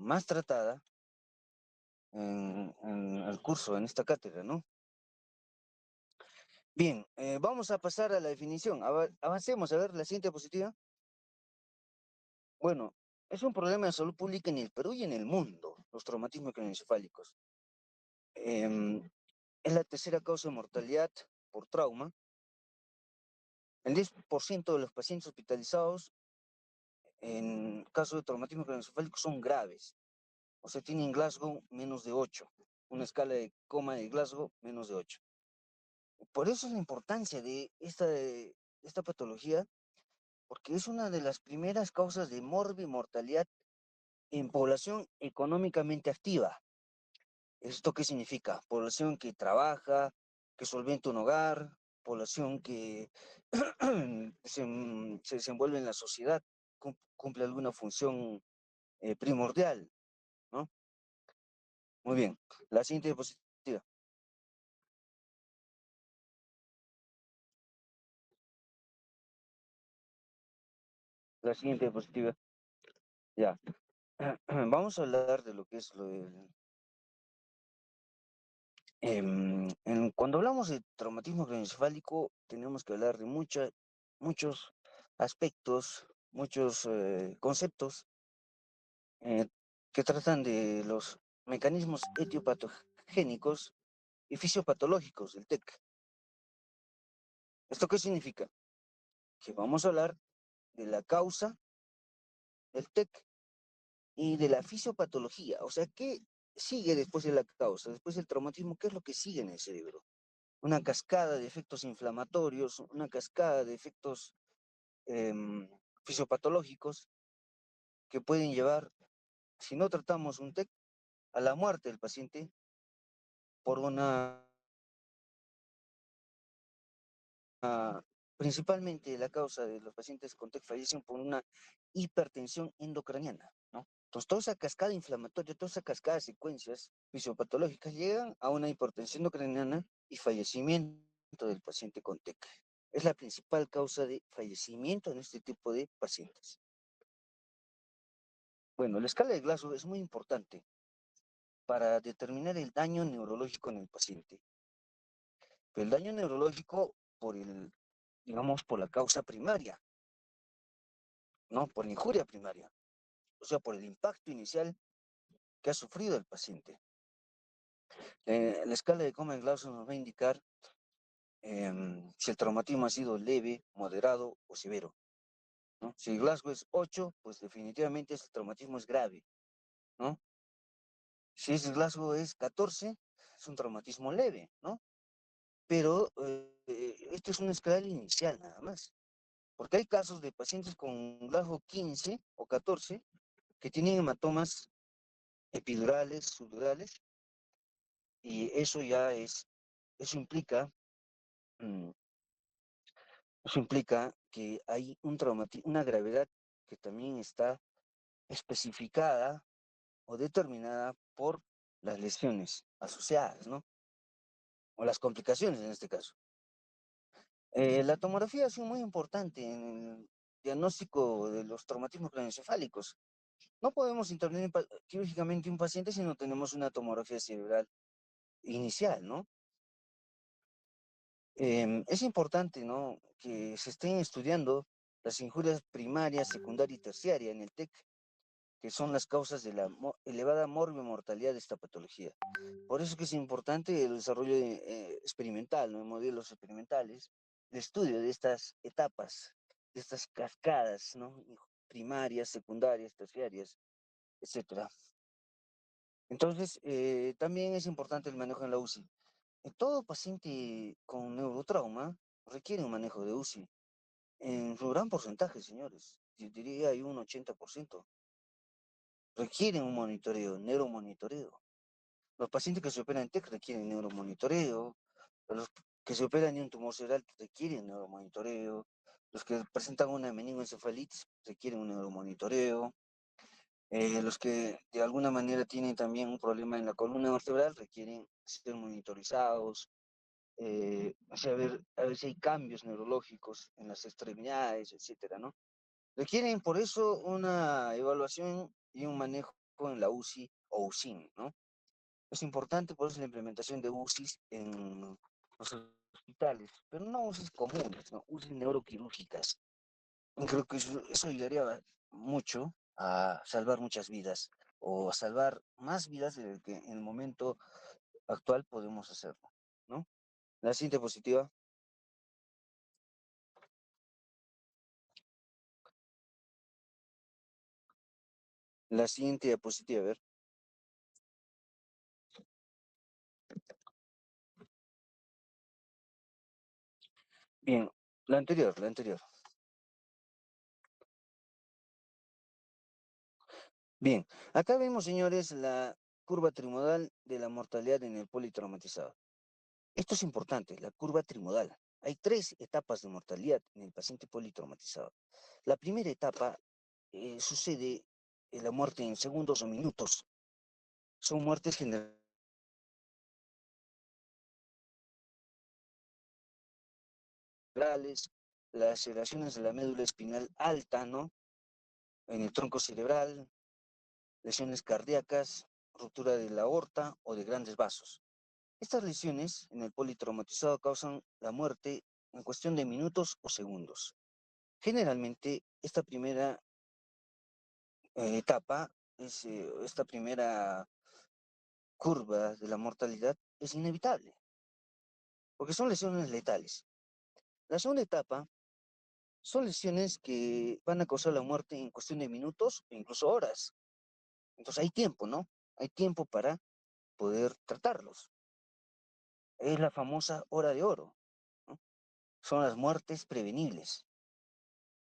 más tratada en el curso, en esta cátedra, ¿no? Bien, vamos a pasar a la definición. Avancemos, a ver, la siguiente diapositiva. Bueno, es un problema de salud pública en el Perú y en el mundo, los traumatismos craneoencefálicos. Es la tercera causa de mortalidad por trauma. El 10% de los pacientes hospitalizados en caso de traumatismo craneoencefálico son graves. O sea, tienen Glasgow menos de 8. Una escala de coma de Glasgow menos de 8. Por eso es la importancia de esta patología, porque es una de las primeras causas de mortalidad en población económicamente activa. ¿Esto qué significa? Población que trabaja, que solventa un hogar, población que se desenvuelve en la sociedad, cumple alguna función primordial, ¿no? Muy bien. La siguiente diapositiva. La siguiente diapositiva. Ya. Vamos a hablar de lo que es lo del... cuando hablamos de traumatismo craneoencefálico, tenemos que hablar de muchos aspectos, muchos conceptos eh, que tratan de los mecanismos etiopatogénicos y fisiopatológicos del TEC. ¿Esto qué significa? Que vamos a hablar de la causa del TEC y de la fisiopatología. O sea, ¿qué sigue después de la causa? Después del traumatismo, ¿qué es lo que sigue en el cerebro? Una cascada de efectos inflamatorios, una cascada de efectos fisiopatológicos que pueden llevar, si no tratamos un TEC, a la muerte del paciente por principalmente la causa de los pacientes con TEC fallecen por una hipertensión endocraniana, ¿no? Entonces, toda esa cascada inflamatoria, toda esa cascada de secuencias fisiopatológicas llegan a una hipertensión endocraniana y fallecimiento del paciente con TEC. Es la principal causa de fallecimiento en este tipo de pacientes. Bueno, la escala de Glasgow es muy importante para determinar el daño neurológico en el paciente. Pero el daño neurológico digamos, por la causa primaria, ¿no? Por la injuria primaria, o sea, por el impacto inicial que ha sufrido el paciente. La escala de Comen-Glasgow nos va a indicar si el traumatismo ha sido leve, moderado o severo, ¿no? Si el Glasgow es 8, pues definitivamente ese traumatismo es grave, ¿no? Si ese Glasgow es 14, es un traumatismo leve, ¿no? Pero esto es una escala inicial nada más, porque hay casos de pacientes con Glasgow 15 o 14 que tienen hematomas epidurales, subdurales, y eso eso implica, mm, eso implica que hay una gravedad que también está especificada o determinada por las lesiones asociadas, ¿no? O las complicaciones en este caso. La tomografía ha sido muy importante en el diagnóstico de los traumatismos craneoencefálicos. No podemos intervenir quirúrgicamente un paciente si no tenemos una tomografía cerebral inicial, ¿no? Es importante, ¿no?, que se estén estudiando las injurias primarias, secundaria y terciaria en el TEC, que son las causas de la elevada mortalidad de esta patología. Por eso es que es importante el desarrollo experimental, ¿no?, en modelos experimentales, el estudio de estas etapas, de estas cascadas, ¿no?, primarias, secundarias, terciarias, etcétera. Entonces, también es importante el manejo en la UCI. Todo paciente con neurotrauma requiere un manejo de UCI. En su gran porcentaje, señores, yo diría hay un 80%, requieren un monitoreo, neuromonitoreo. Los pacientes que se operan en TEC requieren neuromonitoreo, los que se operan en un tumor cerebral requieren neuromonitoreo, los que presentan una meningoencefalitis requieren un neuromonitoreo, los que de alguna manera tienen también un problema en la columna vertebral requieren ser monitorizados, o sea, a ver si hay cambios neurológicos en las extremidades, etcétera, ¿no? Requieren por eso una evaluación y un manejo en la UCI o UCIN, ¿no? Es importante por eso la implementación de UCIs en los hospitales, pero no UCIs comunes, ¿no? UCIs neuroquirúrgicas. Y creo que eso ayudaría mucho a salvar muchas vidas o a salvar más vidas de lo que en el momento actual podemos hacerlo, ¿no? La siguiente diapositiva. La siguiente diapositiva, a ver. Bien, la anterior. Bien, acá vemos, señores, la curva trimodal de la mortalidad en el politraumatizado. Esto es importante, la curva trimodal. Hay tres etapas de mortalidad en el paciente politraumatizado. La primera etapa sucede la muerte en segundos o minutos. Son muertes generales, las laceraciones de la médula espinal alta, ¿no? En el tronco cerebral, lesiones cardíacas, ruptura de la aorta o de grandes vasos. Estas lesiones en el politraumatizado causan la muerte en cuestión de minutos o segundos. Generalmente, esta primera etapa, esta primera curva de la mortalidad es inevitable, porque son lesiones letales. La segunda etapa son lesiones que van a causar la muerte en cuestión de minutos e incluso horas. Entonces hay tiempo, ¿no? Hay tiempo para poder tratarlos. Es la famosa hora de oro, ¿no? Son las muertes prevenibles.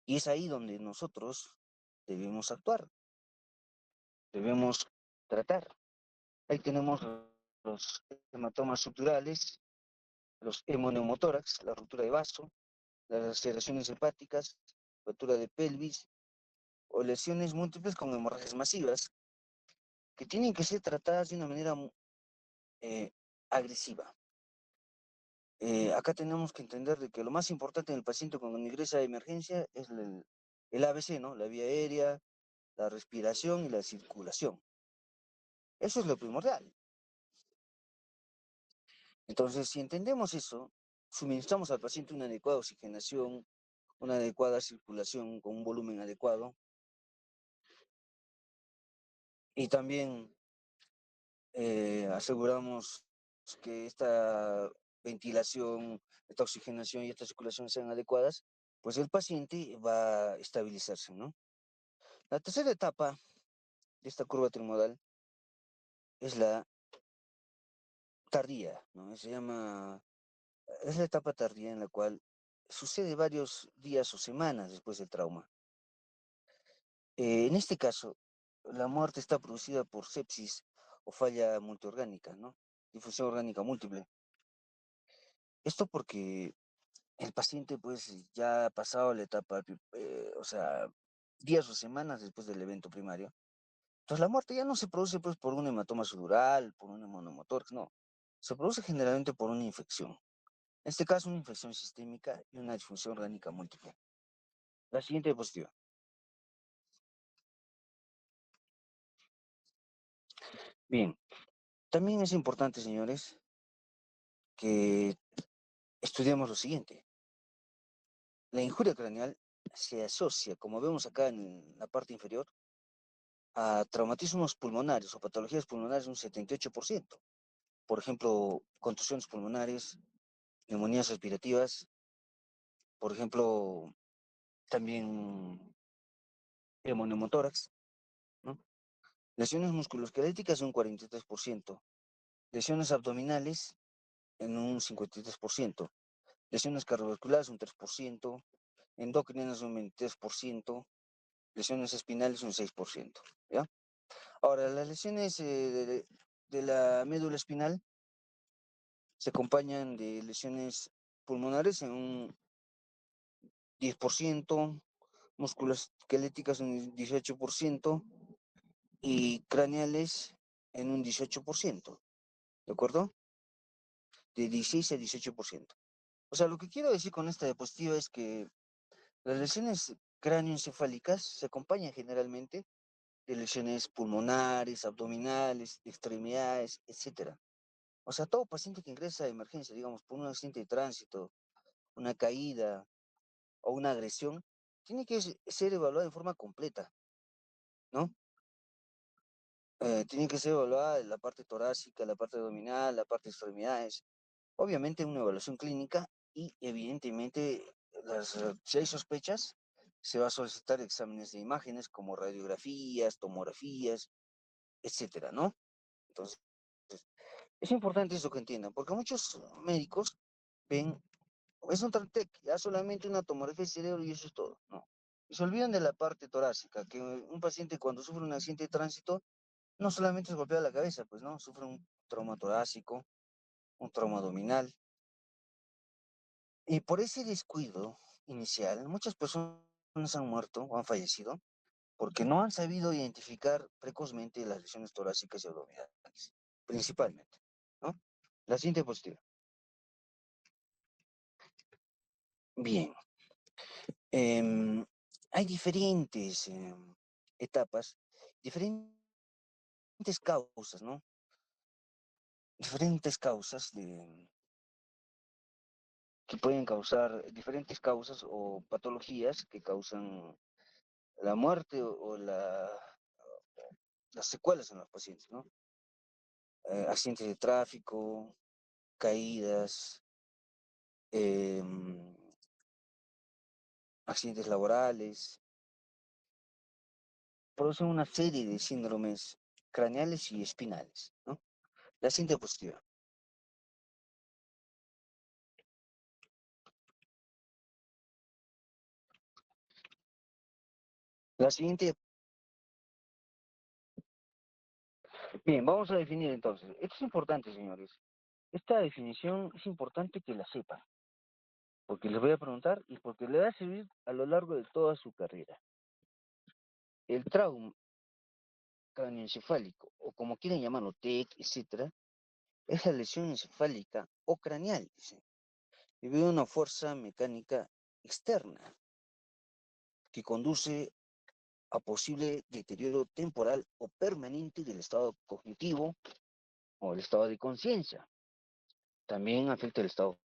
Y es ahí donde nosotros debemos actuar, debemos tratar. Ahí tenemos los hematomas subdurales, los hemoneumotórax, la ruptura de vaso, las laceraciones hepáticas, rotura de pelvis o lesiones múltiples con hemorragias masivas que tienen que ser tratadas de una manera eh, agresiva. Acá tenemos que entender de que lo más importante en el paciente cuando ingresa a emergencia es el ABC, ¿no? La vía aérea, la respiración y la circulación. Eso es lo primordial. Entonces, si entendemos eso, suministramos al paciente una adecuada oxigenación, una adecuada circulación con un volumen adecuado y también aseguramos que esta ventilación, esta oxigenación y esta circulación sean adecuadas, pues el paciente va a estabilizarse, ¿no? La tercera etapa de esta curva trimodal es la tardía, ¿no? Es la etapa tardía en la cual sucede varios días o semanas después del trauma. En este caso, la muerte está producida por sepsis o falla multiorgánica, ¿no? Difusión orgánica múltiple. Esto porque el paciente pues ya ha pasado la etapa, o sea, días o semanas después del evento primario. Entonces la muerte ya no se produce pues por un hematoma sudural, por un hemonemotórax, no. Se produce generalmente por una infección. En este caso, una infección sistémica y una disfunción orgánica múltiple. La siguiente diapositiva. Bien, también es importante, señores, que estudiemos lo siguiente. La injuria craneal se asocia, como vemos acá en la parte inferior, a traumatismos pulmonares o patologías pulmonares un 78%. Por ejemplo, contusiones pulmonares, neumonías respirativas, por ejemplo, también hemoneumotórax, ¿no? Lesiones musculoesqueléticas un 43%, lesiones abdominales en un 53%, lesiones cardiovasculares un 3%, endocrinas un 23%, lesiones espinales un 6%, ¿ya? Ahora, las lesiones de la médula espinal se acompañan de lesiones pulmonares en un 10%, musculoesqueléticas en un 18% y craneales en un 18%, ¿de acuerdo? De 16 a 18%. O sea, lo que quiero decir con esta diapositiva es que las lesiones cráneoencefálicas se acompañan generalmente de lesiones pulmonares, abdominales, de extremidades, etcétera. O sea, todo paciente que ingresa a emergencia, digamos, por un accidente de tránsito, una caída o una agresión, tiene que ser evaluado de forma completa, ¿no? Tiene que ser evaluada la parte torácica, la parte abdominal, la parte de extremidades. Obviamente una evaluación clínica y evidentemente si hay sospechas, se va a solicitar exámenes de imágenes como radiografías, tomografías, etcétera, ¿no? Entonces, es importante eso que entiendan, porque muchos médicos ven, es un Trantec, ya solamente una tomografía de cerebro y eso es todo, ¿no? Y se olvidan de la parte torácica, que un paciente cuando sufre un accidente de tránsito, no solamente es golpeado la cabeza, pues, ¿no? Sufre un trauma torácico, un trauma abdominal. Y por ese descuido inicial, muchas personas han muerto o han fallecido porque no han sabido identificar precozmente las lesiones torácicas y abdominales, principalmente, ¿no? La siguiente diapositiva. Bien, em, hay diferentes etapas, diferentes causas, ¿no? Diferentes causas que pueden causar, diferentes causas o patologías que causan la muerte o las secuelas en los pacientes, ¿no? Accidentes de tráfico, caídas, em, accidentes laborales, producen una serie de síndromes craneales y espinales, ¿no? La siguiente diapositiva. La siguiente. Bien, vamos a definir entonces. Esto es importante, señores. Esta definición es importante que la sepan, porque les voy a preguntar y porque le va a servir a lo largo de toda su carrera. El trauma craneoencefálico, o como quieren llamarlo, TEC, etcétera, es la lesión encefálica o craneal, dice, debido a una fuerza mecánica externa que conduce a posible deterioro temporal o permanente del estado cognitivo o el estado de conciencia. También afecta el estado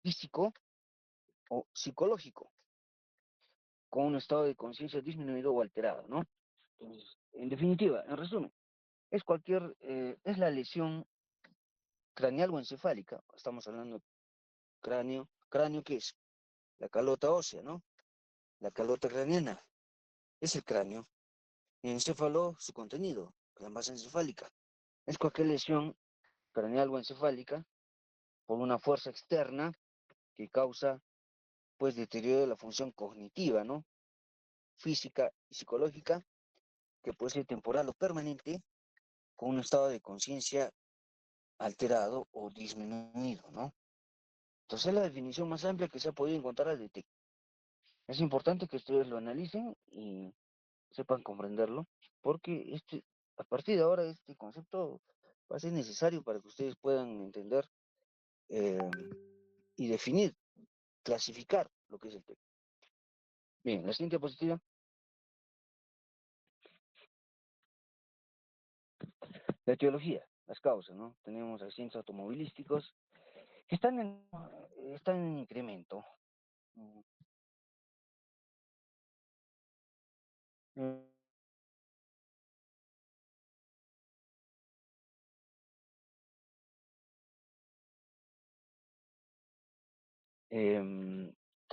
físico o psicológico, con un estado de conciencia disminuido o alterado, ¿no? Entonces, en definitiva, en resumen, es la lesión craneal o encefálica. Estamos hablando de cráneo que es la calota ósea, ¿no? La calota craneana es el cráneo. Y el encéfalo, su contenido, la masa encefálica. Es cualquier lesión craneal o encefálica por una fuerza externa que causa, pues, deterioro de la función cognitiva, ¿no? Física y psicológica, que puede ser temporal o permanente, con un estado de conciencia alterado o disminuido, ¿no? Entonces es la definición más amplia que se ha podido encontrar al detective. Es importante que ustedes lo analicen y sepan comprenderlo, porque a partir de ahora este concepto va a ser necesario para que ustedes puedan entender eh, y definir, clasificar lo que es el TEC. Bien, la siguiente diapositiva. La etiología, las causas, ¿no? Tenemos accidentes automovilísticos que están en incremento. Mm,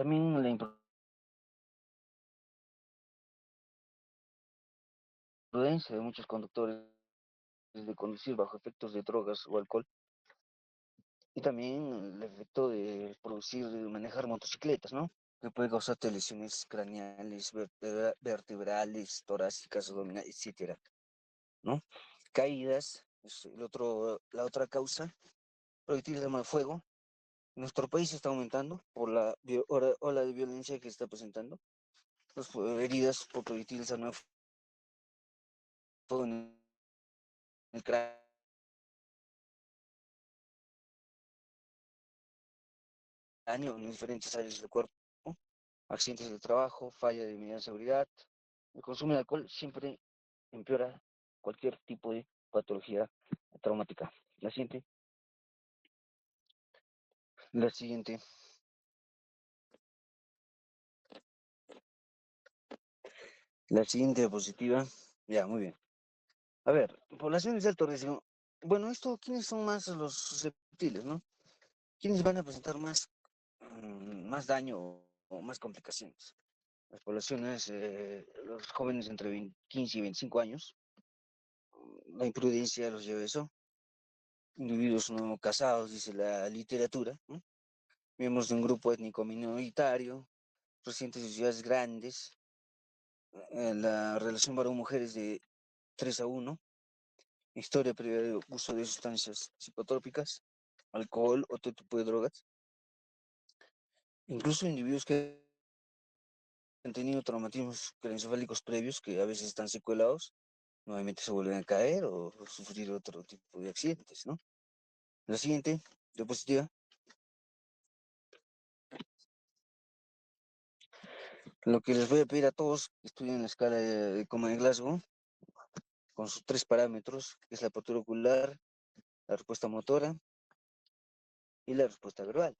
También la imprudencia de muchos conductores de conducir bajo efectos de drogas o alcohol, y también el efecto de manejar motocicletas, ¿no? Que puede causarte lesiones craneales, vertebrales, torácicas, abdominales, etcétera, ¿no? Caídas, es la otra causa, proyectiles de arma de fuego. Nuestro país está aumentando por la ola de violencia que está presentando. Heridas por proyectiles de arma de fuego en el cráneo, en diferentes áreas del cuerpo, accidentes de trabajo, falla de medida de seguridad, El consumo de alcohol siempre empeora cualquier tipo de patología traumática. La siguiente, la siguiente, la siguiente diapositiva. Ya, muy bien. A ver, poblaciones de alto riesgo. Bueno, esto, ¿quiénes son más los susceptibles, no? ¿Quiénes van a presentar más daño o más complicaciones? Las poblaciones, los jóvenes entre 15 y 25 años, la imprudencia los lleva a eso. Individuos no casados, dice la literatura, ¿no? Miembros de un grupo étnico minoritario, residentes de ciudades grandes, la relación varón-mujer es de 3-1, historia previa de uso de sustancias psicotrópicas, alcohol, otro tipo de drogas, incluso individuos que han tenido traumatismos craneoencefálicos previos que a veces están secuelados, nuevamente se vuelven a caer o sufrir otro tipo de accidentes, ¿no? La siguiente diapositiva. Lo que les voy a pedir a todos que estudien la escala de coma de Glasgow con sus 3 parámetros, que es la apertura ocular, la respuesta motora y la respuesta verbal,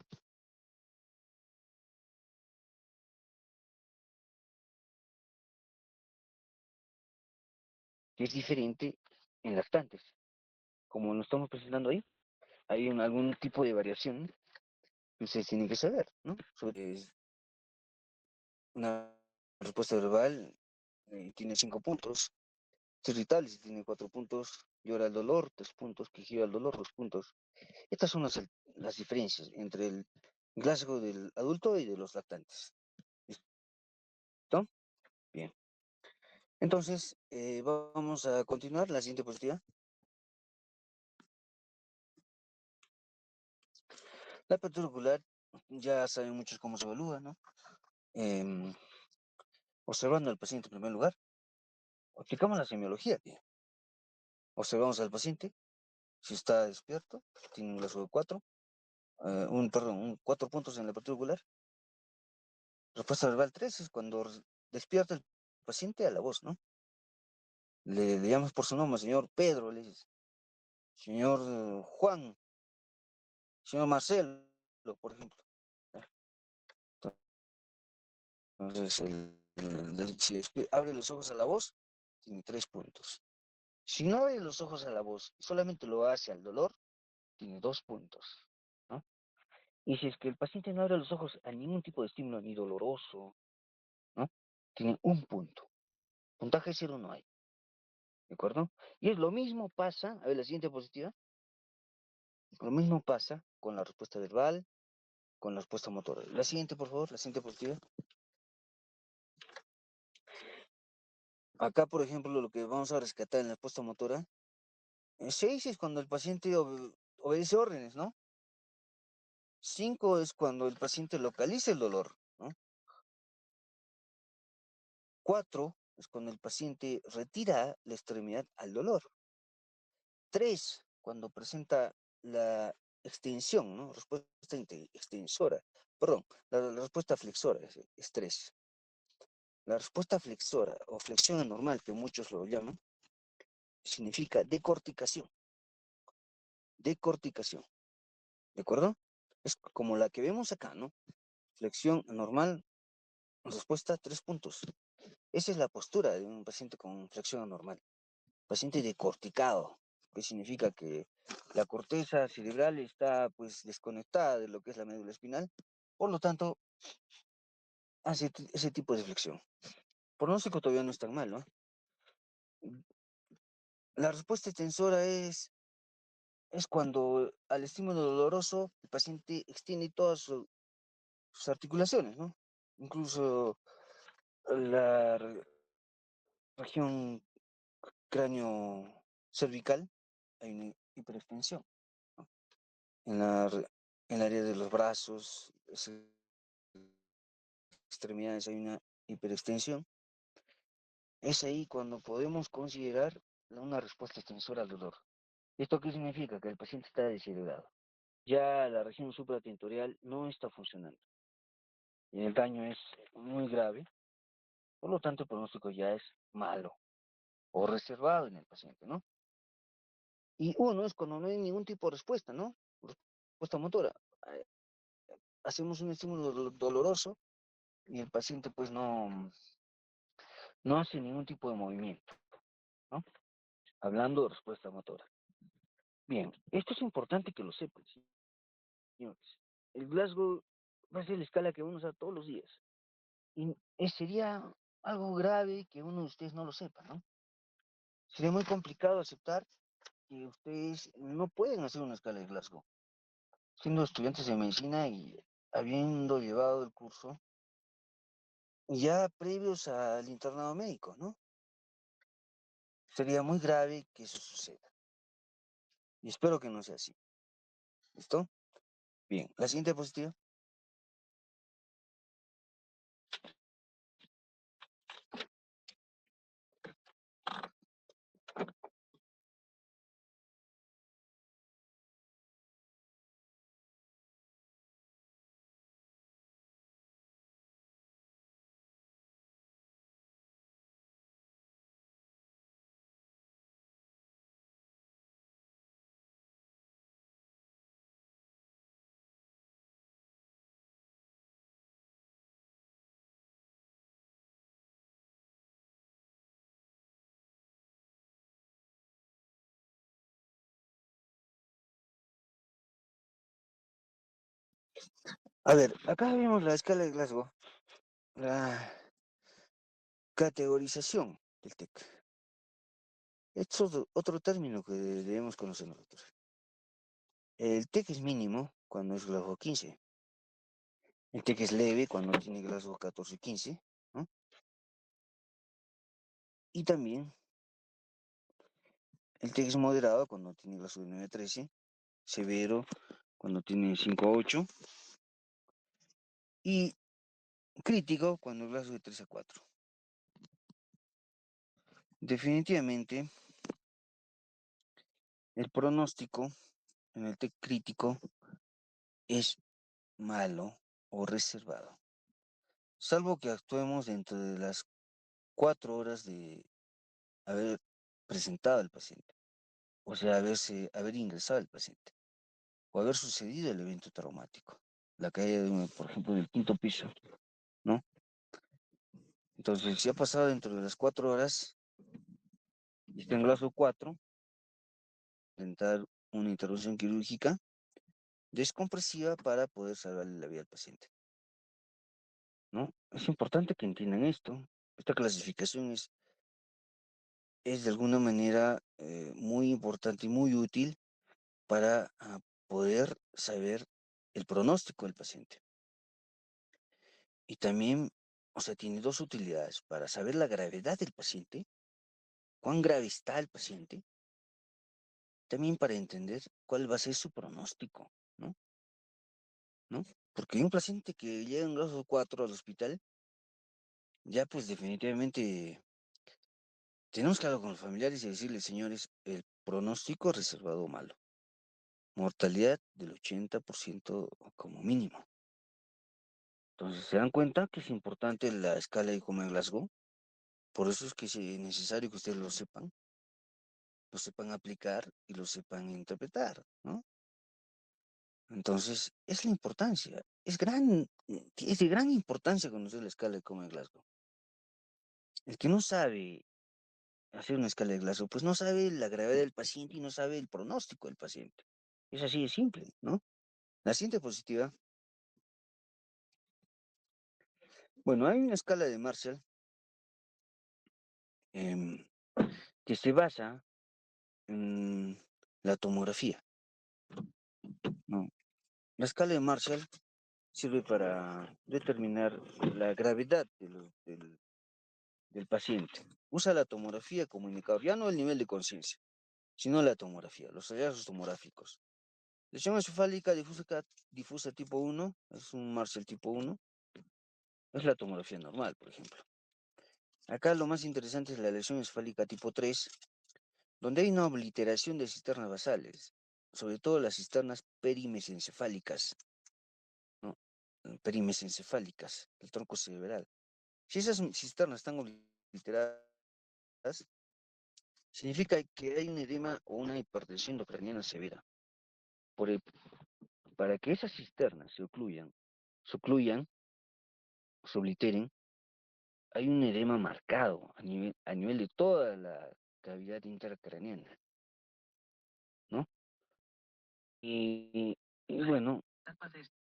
que es diferente en lactantes. Como lo estamos presentando ahí, hay algún tipo de variación que ustedes tienen que saber, ¿no? Sobre una respuesta verbal tiene 5 puntos, es irritable si tiene 4 puntos, llora al dolor, 3 puntos, quejido al dolor, 2 puntos. Estas son las diferencias entre el Glasgow del adulto y de los lactantes. ¿Listo? Bien. Entonces, vamos a continuar. La siguiente diapositiva. La apertura ocular, ya saben muchos cómo se evalúa, ¿no? Em, observando al paciente en primer lugar. Aplicamos la semiología. Bien. Observamos al paciente. Si está despierto, tiene un Glasgow de 4. Perdón, 4 puntos en la apertura ocular. Respuesta verbal 3 es cuando despierta el paciente a la voz, ¿no? Le llamas por su nombre, señor Pedro, le dices, señor Juan, señor Marcelo, por ejemplo. Entonces, si abre los ojos a la voz, tiene 3 puntos. Si no abre los ojos a la voz y solamente lo hace al dolor, tiene 2 puntos, ¿no? Y si es que el paciente no abre los ojos a ningún tipo de estímulo, ni doloroso, ¿no? Tiene 1 punto. Puntaje 0 no hay, ¿de acuerdo? Y es lo mismo pasa, a ver la siguiente diapositiva, lo mismo pasa con la respuesta verbal, con la respuesta motora. La siguiente, por favor, la siguiente diapositiva. Acá, por ejemplo, lo que vamos a rescatar en la respuesta motora, 6 es cuando el paciente obedece órdenes, ¿no? 5 es cuando el paciente localiza el dolor, ¿no? 4 es cuando el paciente retira la extremidad al dolor. 3 cuando presenta la extensión, ¿no? Respuesta extensora. Perdón, la respuesta flexora es 3. La respuesta flexora o flexión anormal, que muchos lo llaman, significa decorticación. Decorticación. ¿De acuerdo? Es como la que vemos acá, ¿no? Flexión anormal, respuesta 3 puntos. Esa es la postura de un paciente con flexión anormal. Paciente decorticado, que significa que la corteza cerebral está pues desconectada de lo que es la médula espinal, por lo tanto, hace ese tipo de flexión. Pronóstico todavía no es tan mal, ¿no? La respuesta extensora es cuando al estímulo doloroso el paciente extiende todas sus articulaciones, ¿no? Incluso la región cráneo cervical hay una hiperextensión, ¿no? En el área de los brazos, extremidades hay una hiperextensión. Es ahí cuando podemos considerar una respuesta extensora al dolor. ¿Esto qué significa? Que el paciente está deshidrado. Ya la región supratentorial no está funcionando. Y el daño es muy grave. Por lo tanto, el pronóstico ya es malo o reservado en el paciente, ¿no? Y uno es cuando no hay ningún tipo de respuesta, ¿no? Respuesta motora. Eh, Hacemos un estímulo doloroso y el paciente pues no hace ningún tipo de movimiento, ¿no? Hablando de respuesta motora. Bien, esto es importante que lo sepan, señores. El Glasgow va a ser la escala que vamos a usar todos los días. Y sería algo grave que uno de ustedes no lo sepa, ¿no? Sería muy complicado aceptar que ustedes no pueden hacer una escala de Glasgow, siendo estudiantes de medicina y habiendo llevado el curso ya previos al internado médico, ¿no? Sería muy grave que eso suceda. Y espero que no sea así. ¿Listo? Bien, la siguiente diapositiva. A ver, acá vemos la escala de Glasgow, la categorización del TEC. Esto es otro término que debemos conocer nosotros. El TEC es mínimo cuando es Glasgow 15. El TEC es leve cuando tiene Glasgow 14 y 15, ¿no? Y también el TEC es moderado cuando tiene Glasgow 9 a 13, severo cuando tiene 5 a 8 y crítico cuando el Glasgow de 3 a 4. Definitivamente, el pronóstico en el TEC crítico es malo o reservado, salvo que actuemos dentro de las 4 horas de haber presentado al paciente, o sea, haber ingresado al paciente, o haber sucedido el evento traumático, la caída, por ejemplo, del quinto piso, ¿no? Entonces, si ha pasado dentro de las 4 horas y está en Glasgow 4, intentar una intervención quirúrgica descompresiva para poder salvarle la vida al paciente, ¿no? Es importante que entiendan esto. Esta clasificación es de alguna manera muy importante y muy útil para poder saber el pronóstico del paciente. Y también, o sea, tiene dos utilidades: para saber la gravedad del paciente, cuán grave está el paciente, también para entender cuál va a ser su pronóstico, ¿no? ¿No? Porque hay un paciente que llega en grado 4 al hospital, ya pues definitivamente tenemos que hablar con los familiares y decirles: señores, el pronóstico reservado malo. Mortalidad del 80% como mínimo. Entonces, ¿se dan cuenta que es importante la escala de Glasgow? Por eso es que es necesario que ustedes lo sepan aplicar y lo sepan interpretar, ¿no? Entonces, es la importancia, es de gran importancia conocer la escala de Glasgow. El que no sabe hacer una escala de Glasgow, pues no sabe la gravedad del paciente y no sabe el pronóstico del paciente. Es así de simple, ¿no? La siguiente diapositiva. Bueno, hay una escala de Marshall em, que se basa en la tomografía, ¿no? La escala de Marshall sirve para determinar la gravedad del paciente. Usa la tomografía como indicador, ya no el nivel de conciencia, sino la tomografía, los hallazgos tomográficos. Lesión encefálica difusa tipo 1, es un Marshall tipo 1, es la tomografía normal, por ejemplo. Acá lo más interesante es la lesión encefálica tipo 3, donde hay una obliteración de cisternas basales, sobre todo las cisternas perimesencefálicas, ¿no? Perimesencefálicas, el tronco cerebral. Si esas cisternas están obliteradas, significa que hay un edema o una hipertensión intracraniana severa. Por el- para que esas cisternas se ocluyan, se obliteren, hay un edema marcado a nivel de toda la cavidad intracraneana, ¿no? Y bueno,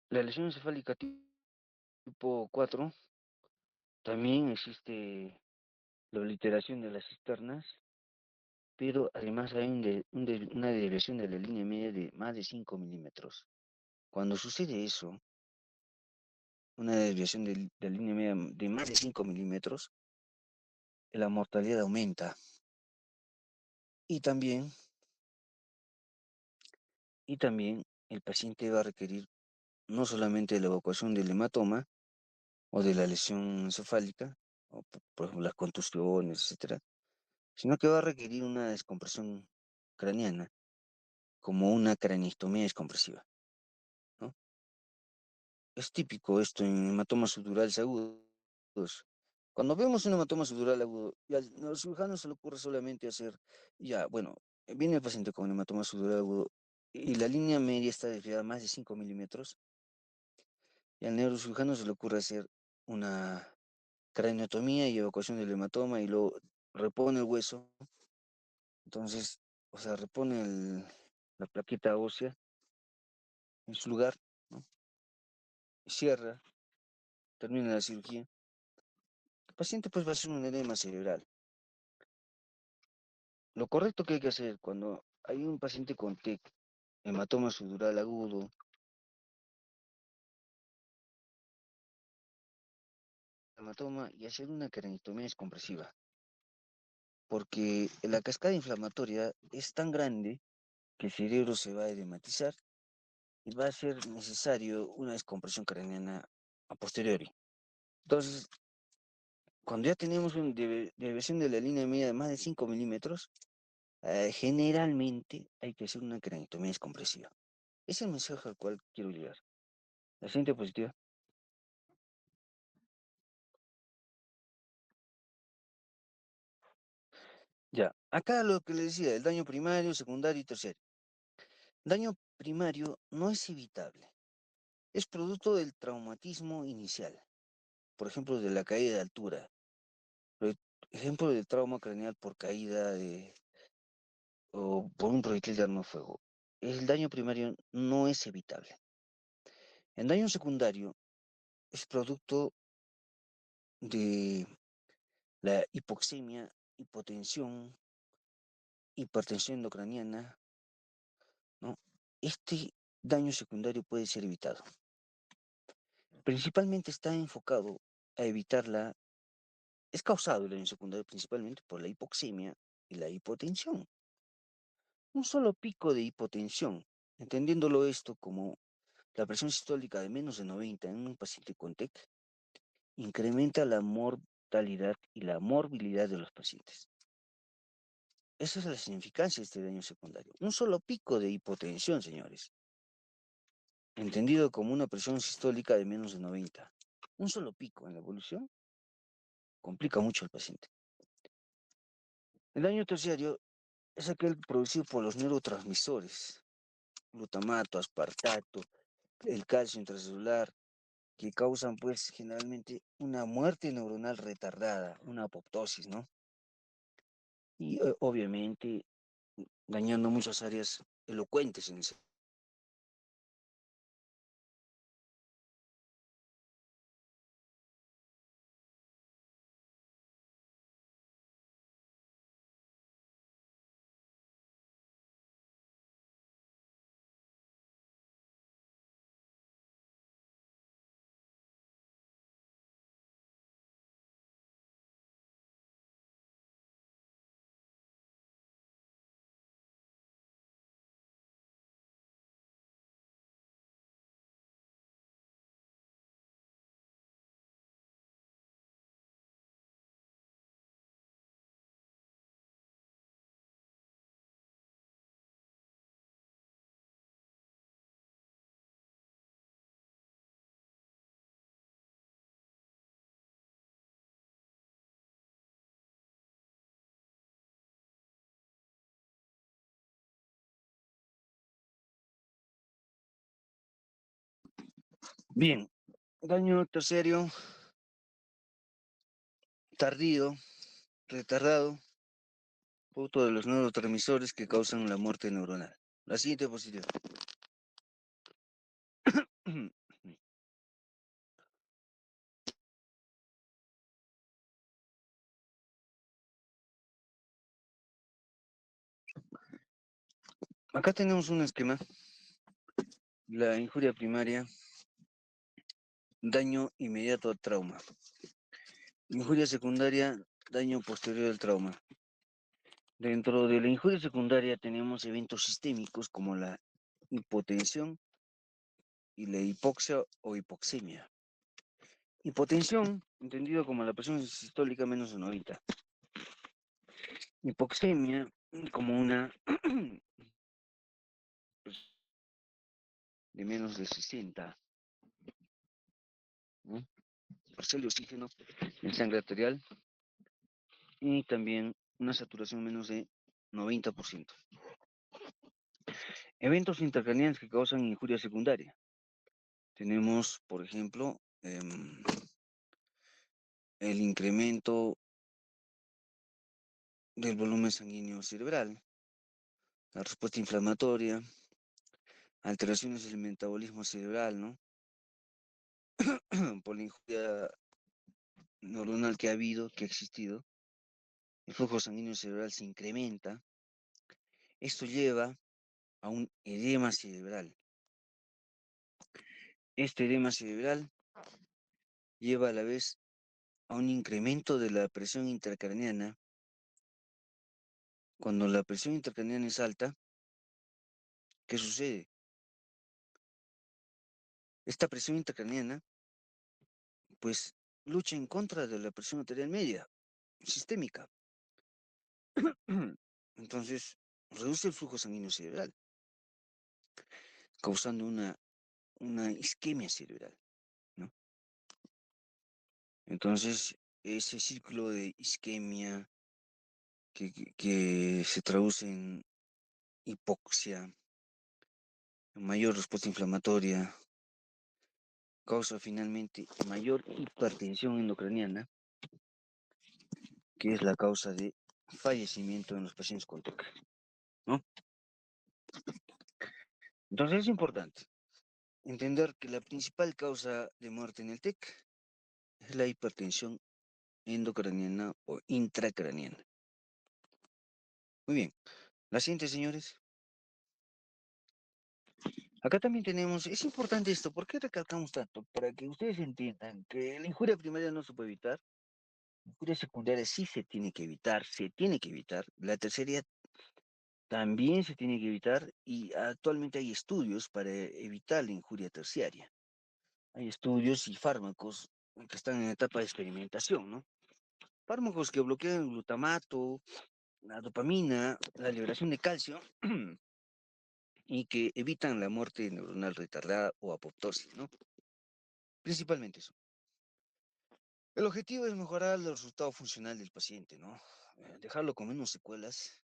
la lesión encefálica tipo 4 también existe la obliteración de las cisternas, pero además hay una desviación de la línea media de más de 5 milímetros. Cuando sucede eso, una desviación de la línea media de más de 5 milímetros, la mortalidad aumenta. Y también, y también el paciente va a requerir no solamente la evacuación del hematoma o de la lesión encefálica, o por ejemplo las contusiones, etcétera, sino que va a requerir una descompresión craneana, como una craneostomía descompresiva, ¿no? Es típico esto en hematomas subdurales agudos. Cuando vemos un hematoma subdural agudo, y a los cirujanos se le ocurre solamente hacer, ya, bueno, viene el paciente con hematoma subdural agudo y la línea media está desviada más de 5 milímetros, y al neurocirujano se le ocurre hacer una craneotomía y evacuación del hematoma y luego repone el hueso. Entonces, o sea, repone la plaqueta ósea en su lugar, ¿no? Y cierra, termina la cirugía. El paciente pues va a hacer un edema cerebral. Lo correcto que hay que hacer cuando hay un paciente con TEC, hematoma subdural agudo, hematoma, y hacer una craneotomía descompresiva, porque la cascada inflamatoria es tan grande que el cerebro se va a edematizar y va a ser necesario una descompresión craneana a posteriori. Entonces, cuando ya tenemos una deviación de la línea media de más de 5 milímetros, generalmente hay que hacer una craneotomía descompresiva. Es el mensaje al cual quiero llegar. La siguiente diapositiva. Ya, acá lo que les decía, el daño primario, secundario y terciario. Daño primario no es evitable. Es producto del traumatismo inicial. Por ejemplo, de la caída de altura. Por ejemplo, del trauma craneal por caída o por un proyectil de arma de fuego. El daño primario no es evitable. El daño secundario es producto de la hipoxemia, hipotensión, hipertensión endocraniana, ¿no? Este daño secundario puede ser evitado. Principalmente está enfocado a evitar es causado el daño secundario principalmente por la hipoxemia y la hipotensión. Un solo pico de hipotensión, entendiéndolo esto como la presión sistólica de menos de 90 en un paciente con TEC, incrementa la mortalidad y la morbilidad de los pacientes. Esa es la significancia de este daño secundario. Un solo pico de hipotensión, señores, entendido como una presión sistólica de menos de 90. Un solo pico en la evolución complica mucho al paciente. El daño terciario es aquel producido por los neurotransmisores, glutamato, aspartato, el calcio intracelular, que causan pues generalmente una muerte neuronal retardada, una apoptosis, ¿no? Y obviamente dañando muchas áreas elocuentes en el Bien, daño terciario, tardío, retardado, producto de los neurotransmisores que causan la muerte neuronal. La siguiente diapositiva. Acá tenemos un esquema. La injuria primaria, daño inmediato al trauma. Injuria secundaria, daño posterior al trauma. Dentro de la injuria secundaria tenemos eventos sistémicos como la hipotensión y la hipoxia o hipoxemia. Hipotensión, entendido como la presión sistólica menos de 90. Hipoxemia, como una de menos de 60. ¿No? Parcial de oxígeno en sangre arterial y también una saturación menos de 90%. Eventos intracraneales que causan injuria secundaria. Tenemos, por ejemplo, el incremento del volumen sanguíneo cerebral, la respuesta inflamatoria, alteraciones del metabolismo cerebral, ¿no? Por la injuria neuronal que ha habido, que ha existido, el flujo sanguíneo cerebral se incrementa. Esto lleva a un edema cerebral. Este edema cerebral lleva a la vez a un incremento de la presión intracraneana. Cuando la presión intracraneana es alta, ¿qué sucede? Esta presión intracraneana, pues, lucha en contra de la presión arterial media, sistémica. Entonces, reduce el flujo sanguíneo cerebral, causando una isquemia cerebral, ¿no? Entonces, ese círculo de isquemia que se traduce en hipoxia, en mayor respuesta inflamatoria, causa finalmente mayor hipertensión endocraniana, que es la causa de fallecimiento en los pacientes con TEC, ¿no? Entonces es importante entender que la principal causa de muerte en el TEC es la hipertensión endocraniana o intracraniana. Muy bien. La siguiente, señores. Acá también tenemos, es importante esto, ¿por qué recalcamos tanto? Para que ustedes entiendan que la injuria primaria no se puede evitar, la injuria secundaria sí se tiene que evitar, la tercera también se tiene que evitar y actualmente hay estudios para evitar la injuria terciaria. Hay estudios y fármacos que están en etapa de experimentación, ¿no? Fármacos que bloquean el glutamato, la dopamina, la liberación de calcio y que evitan la muerte neuronal retardada o apoptosis, ¿no? Principalmente eso. El objetivo es mejorar el resultado funcional del paciente, ¿no? Dejarlo con menos secuelas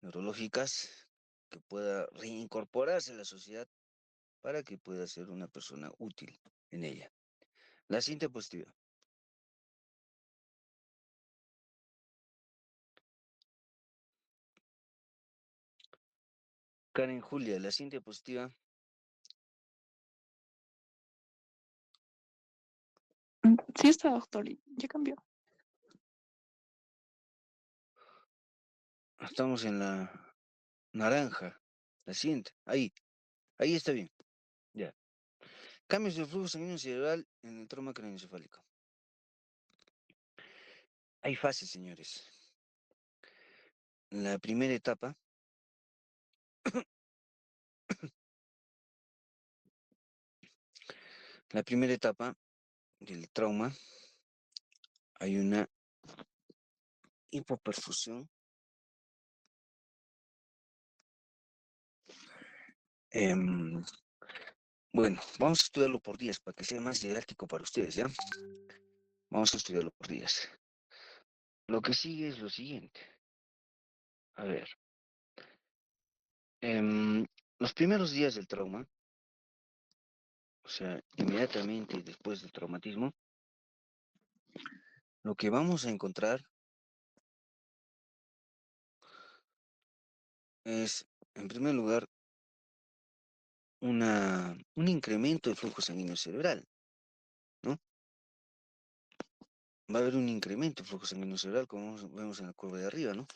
neurológicas, que pueda reincorporarse a la sociedad para que pueda ser una persona útil en ella. La siguiente diapositiva. Karen Julia, la siguiente diapositiva. Sí está, doctor, ya cambió. Estamos en la naranja. La siguiente. Ahí está bien. Ya. Cambios del flujo sanguíneo cerebral en el trauma craneoencefálico. Hay fases, señores. La primera etapa del trauma, hay una hipoperfusión. Bueno, vamos a estudiarlo por días para que sea más didáctico para ustedes, ¿ya? Vamos a estudiarlo por días. Lo que sigue es lo siguiente. A ver. Los primeros días del trauma sea, inmediatamente después del traumatismo, lo que vamos a encontrar es, en primer lugar, un incremento del flujo sanguíneo cerebral, ¿no? Va a haber un incremento del flujo sanguíneo cerebral, como vemos en la curva de arriba, ¿no?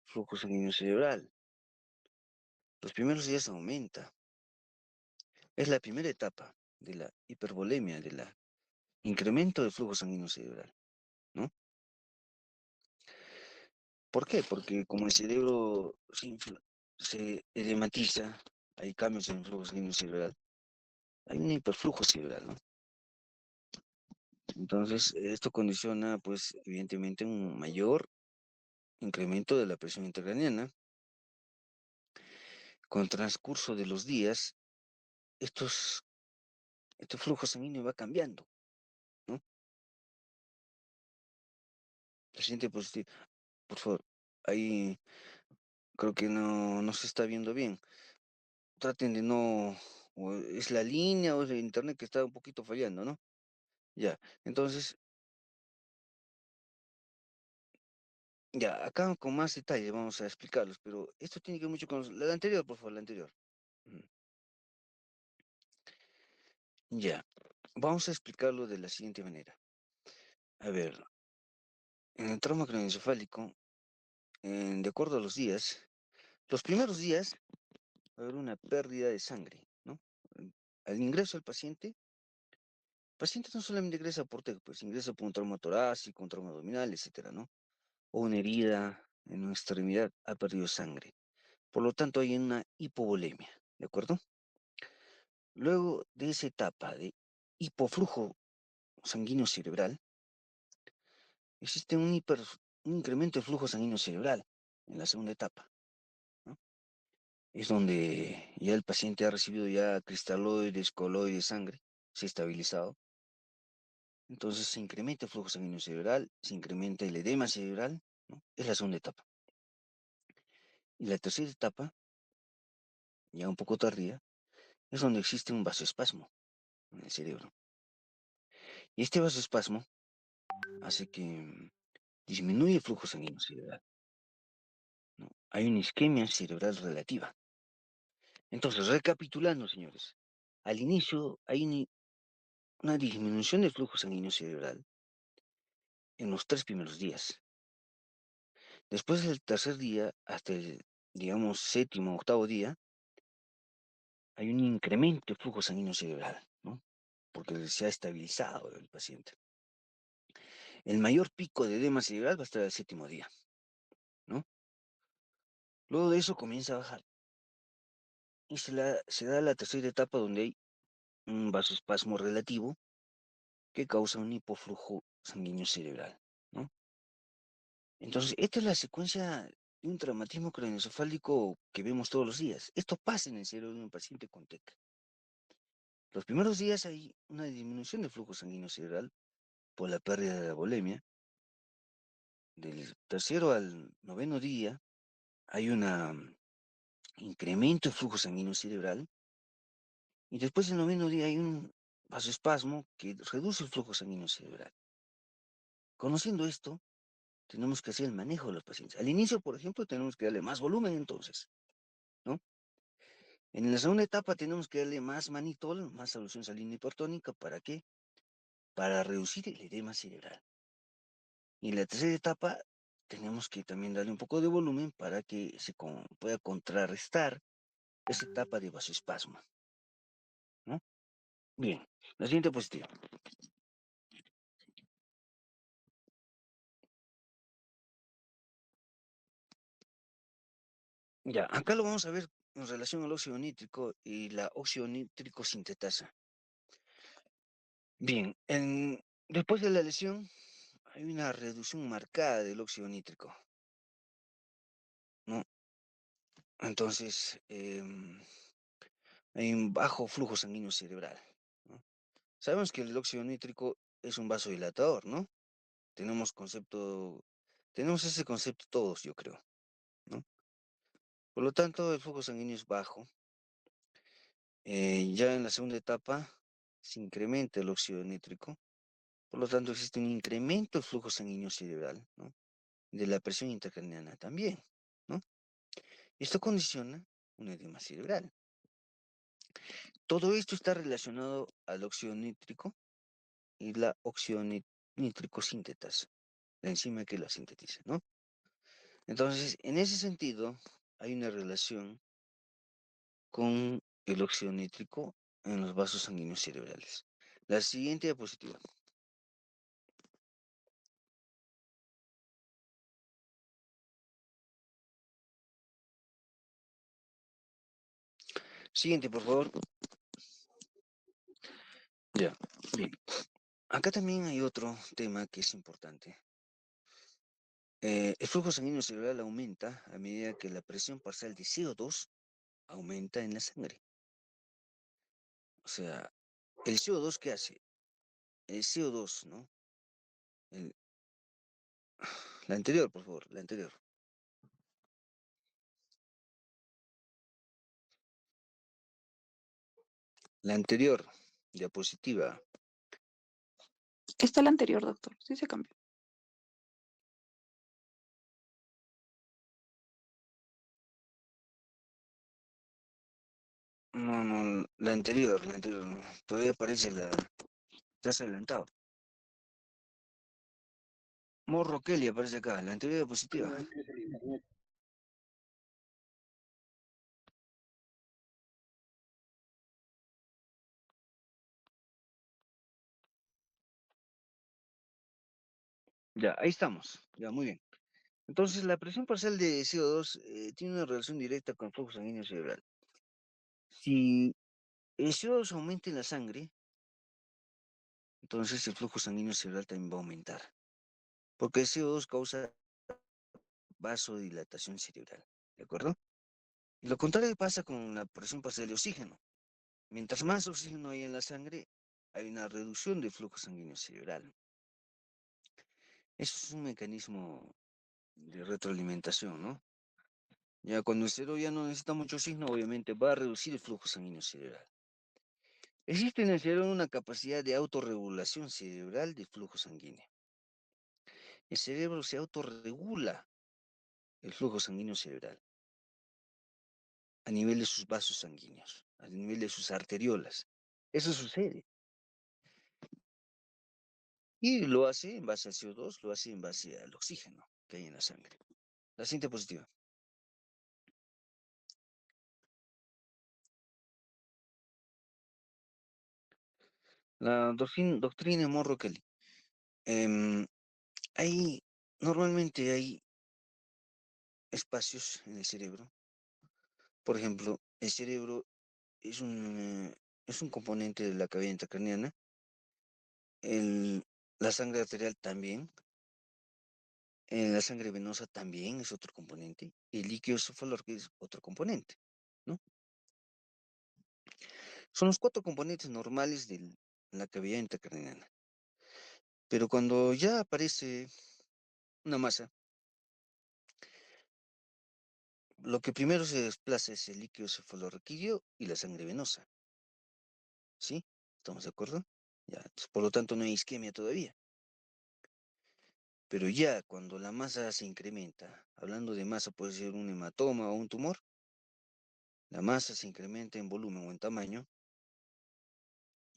Flujo sanguíneo cerebral. Los primeros días aumenta. Es la primera etapa de la hipervolemia, del incremento del flujo sanguíneo cerebral, ¿no? ¿Por qué? Porque como el cerebro se edematiza, hay cambios en el flujo sanguíneo cerebral, hay un hiperflujo cerebral, ¿no? Entonces, esto condiciona, pues, evidentemente, un mayor incremento de la presión intracraniana. Con el transcurso de los días, este flujo sanguíneo va cambiando, ¿no? La siguiente positivo, por favor, ahí creo que no se está viendo bien. Traten de no, o es la línea o es el internet que está un poquito fallando, ¿no? Ya, entonces, ya, acá con más detalle vamos a explicarlos, pero esto tiene que ver mucho con la anterior, por favor, la anterior. Mm. Ya, vamos a explicarlo de la siguiente manera. A ver, en el trauma craneoencefálico, de acuerdo a los días, los primeros días va a haber una pérdida de sangre, ¿no? Al ingreso del paciente, el paciente no solamente ingresa por TEC, pues ingresa por un trauma torácico, un trauma abdominal, etcétera, ¿no? O una herida en una extremidad, ha perdido sangre. Por lo tanto, hay una hipovolemia, ¿de acuerdo? Luego de esa etapa de hipoflujo sanguíneo cerebral, existe un incremento de flujo sanguíneo cerebral en la segunda etapa, ¿no? Es donde ya el paciente ha recibido ya cristaloides, coloides de sangre, se ha estabilizado. Entonces se incrementa el flujo sanguíneo cerebral, se incrementa el edema cerebral, ¿no? Es la segunda etapa. Y la tercera etapa, ya un poco tardía, es donde existe un vasoespasmo en el cerebro. Y este vasoespasmo hace que disminuye el flujo sanguíneo cerebral, ¿no? Hay una isquemia cerebral relativa. Entonces, recapitulando, señores, al inicio hay una disminución del flujo sanguíneo cerebral en los 3 primeros días. Después del tercer día, hasta el, digamos, séptimo o octavo día, hay un incremento del flujo sanguíneo cerebral, ¿no? Porque se ha estabilizado el paciente. El mayor pico de edema cerebral va a estar el séptimo día, ¿no? Luego de eso comienza a bajar. Y se da la tercera etapa donde hay un vasoespasmo relativo que causa un hipoflujo sanguíneo cerebral, ¿no? Entonces, esta es la secuencia de un traumatismo craneoencefálico que vemos todos los días. Esto pasa en el cerebro de un paciente con TEC. Los primeros días hay una disminución del flujo sanguíneo cerebral por la pérdida de la volemia. Del tercero al noveno día hay un incremento del flujo sanguíneo cerebral. Y después del noveno día hay un vasoespasmo que reduce el flujo sanguíneo cerebral. Conociendo esto, tenemos que hacer el manejo de los pacientes. Al inicio, por ejemplo, tenemos que darle más volumen entonces, ¿no? En la segunda etapa tenemos que darle más manitol, más solución salina hipertónica. ¿Para qué? Para reducir el edema cerebral. Y en la tercera etapa tenemos que también darle un poco de volumen para que se pueda contrarrestar esa etapa de vasoespasmo, ¿no? Bien, la siguiente positiva. Ya, acá lo vamos a ver en relación al óxido nítrico y la óxido nítrico sintetasa. Bien, después de la lesión hay una reducción marcada del óxido nítrico, ¿no? Entonces, hay un bajo flujo sanguíneo cerebral, ¿no? Sabemos que el óxido nítrico es un vasodilatador, ¿no? Tenemos ese concepto todos, yo creo, ¿no? Por lo tanto, el flujo sanguíneo es bajo Ya en la segunda etapa se incrementa el óxido nítrico, por lo tanto existe un incremento del flujo sanguíneo cerebral, ¿no? De la presión intracraneana también, ¿no? Esto condiciona un edema cerebral. Todo esto está relacionado al óxido nítrico y la óxido nítrico sintetasa, la enzima que la sintetiza, ¿no? Entonces, en ese sentido, hay una relación con el óxido nítrico en los vasos sanguíneos cerebrales. La siguiente diapositiva. Siguiente, por favor. Ya, bien. Acá también hay otro tema que es importante. El flujo sanguíneo cerebral aumenta a medida que la presión parcial de CO2 aumenta en la sangre. O sea, el CO2, ¿qué hace? El CO2, ¿no? El- la anterior, por favor, la anterior. La anterior diapositiva. Está la anterior, doctor. Sí se cambió. No, no, la anterior, la anterior. No. Todavía aparece la... Estás adelantado. Morro Kelly aparece acá, la anterior diapositiva. Ya, ahí estamos. Ya, muy bien. Entonces, la presión parcial de CO2 tiene una relación directa con el flujo sanguíneo cerebral. Si el CO2 aumenta en la sangre, entonces el flujo sanguíneo cerebral también va a aumentar. Porque el CO2 causa vasodilatación cerebral. ¿De acuerdo? Y lo contrario pasa con la presión parcial de oxígeno. Mientras más oxígeno hay en la sangre, hay una reducción del flujo sanguíneo cerebral. Eso es un mecanismo de retroalimentación, ¿no? Ya cuando el cerebro ya no necesita mucho oxígeno, obviamente va a reducir el flujo sanguíneo cerebral. Existe en el cerebro una capacidad de autorregulación cerebral del flujo sanguíneo. El cerebro se autorregula el flujo sanguíneo cerebral a nivel de sus vasos sanguíneos, a nivel de sus arteriolas. Eso sucede. Y lo hace en base al CO2, lo hace en base al oxígeno que hay en la sangre. La siguiente diapositiva. La doctrina Monroe-Kelly. Hay, normalmente hay espacios en el cerebro. Por ejemplo, el cerebro es un componente de la cavidad intracraneana. La sangre arterial también. La sangre venosa también es otro componente. Y el líquido cefalorraquídeo es otro componente, ¿no? Son los cuatro componentes normales de la cavidad intracraneana. Pero cuando ya aparece una masa, lo que primero se desplaza es el líquido cefalorraquídeo y la sangre venosa. ¿Sí? ¿Estamos de acuerdo? Ya, entonces, por lo tanto no hay isquemia todavía. Pero ya cuando la masa se incrementa, hablando de masa puede ser un hematoma o un tumor, la masa se incrementa en volumen o en tamaño,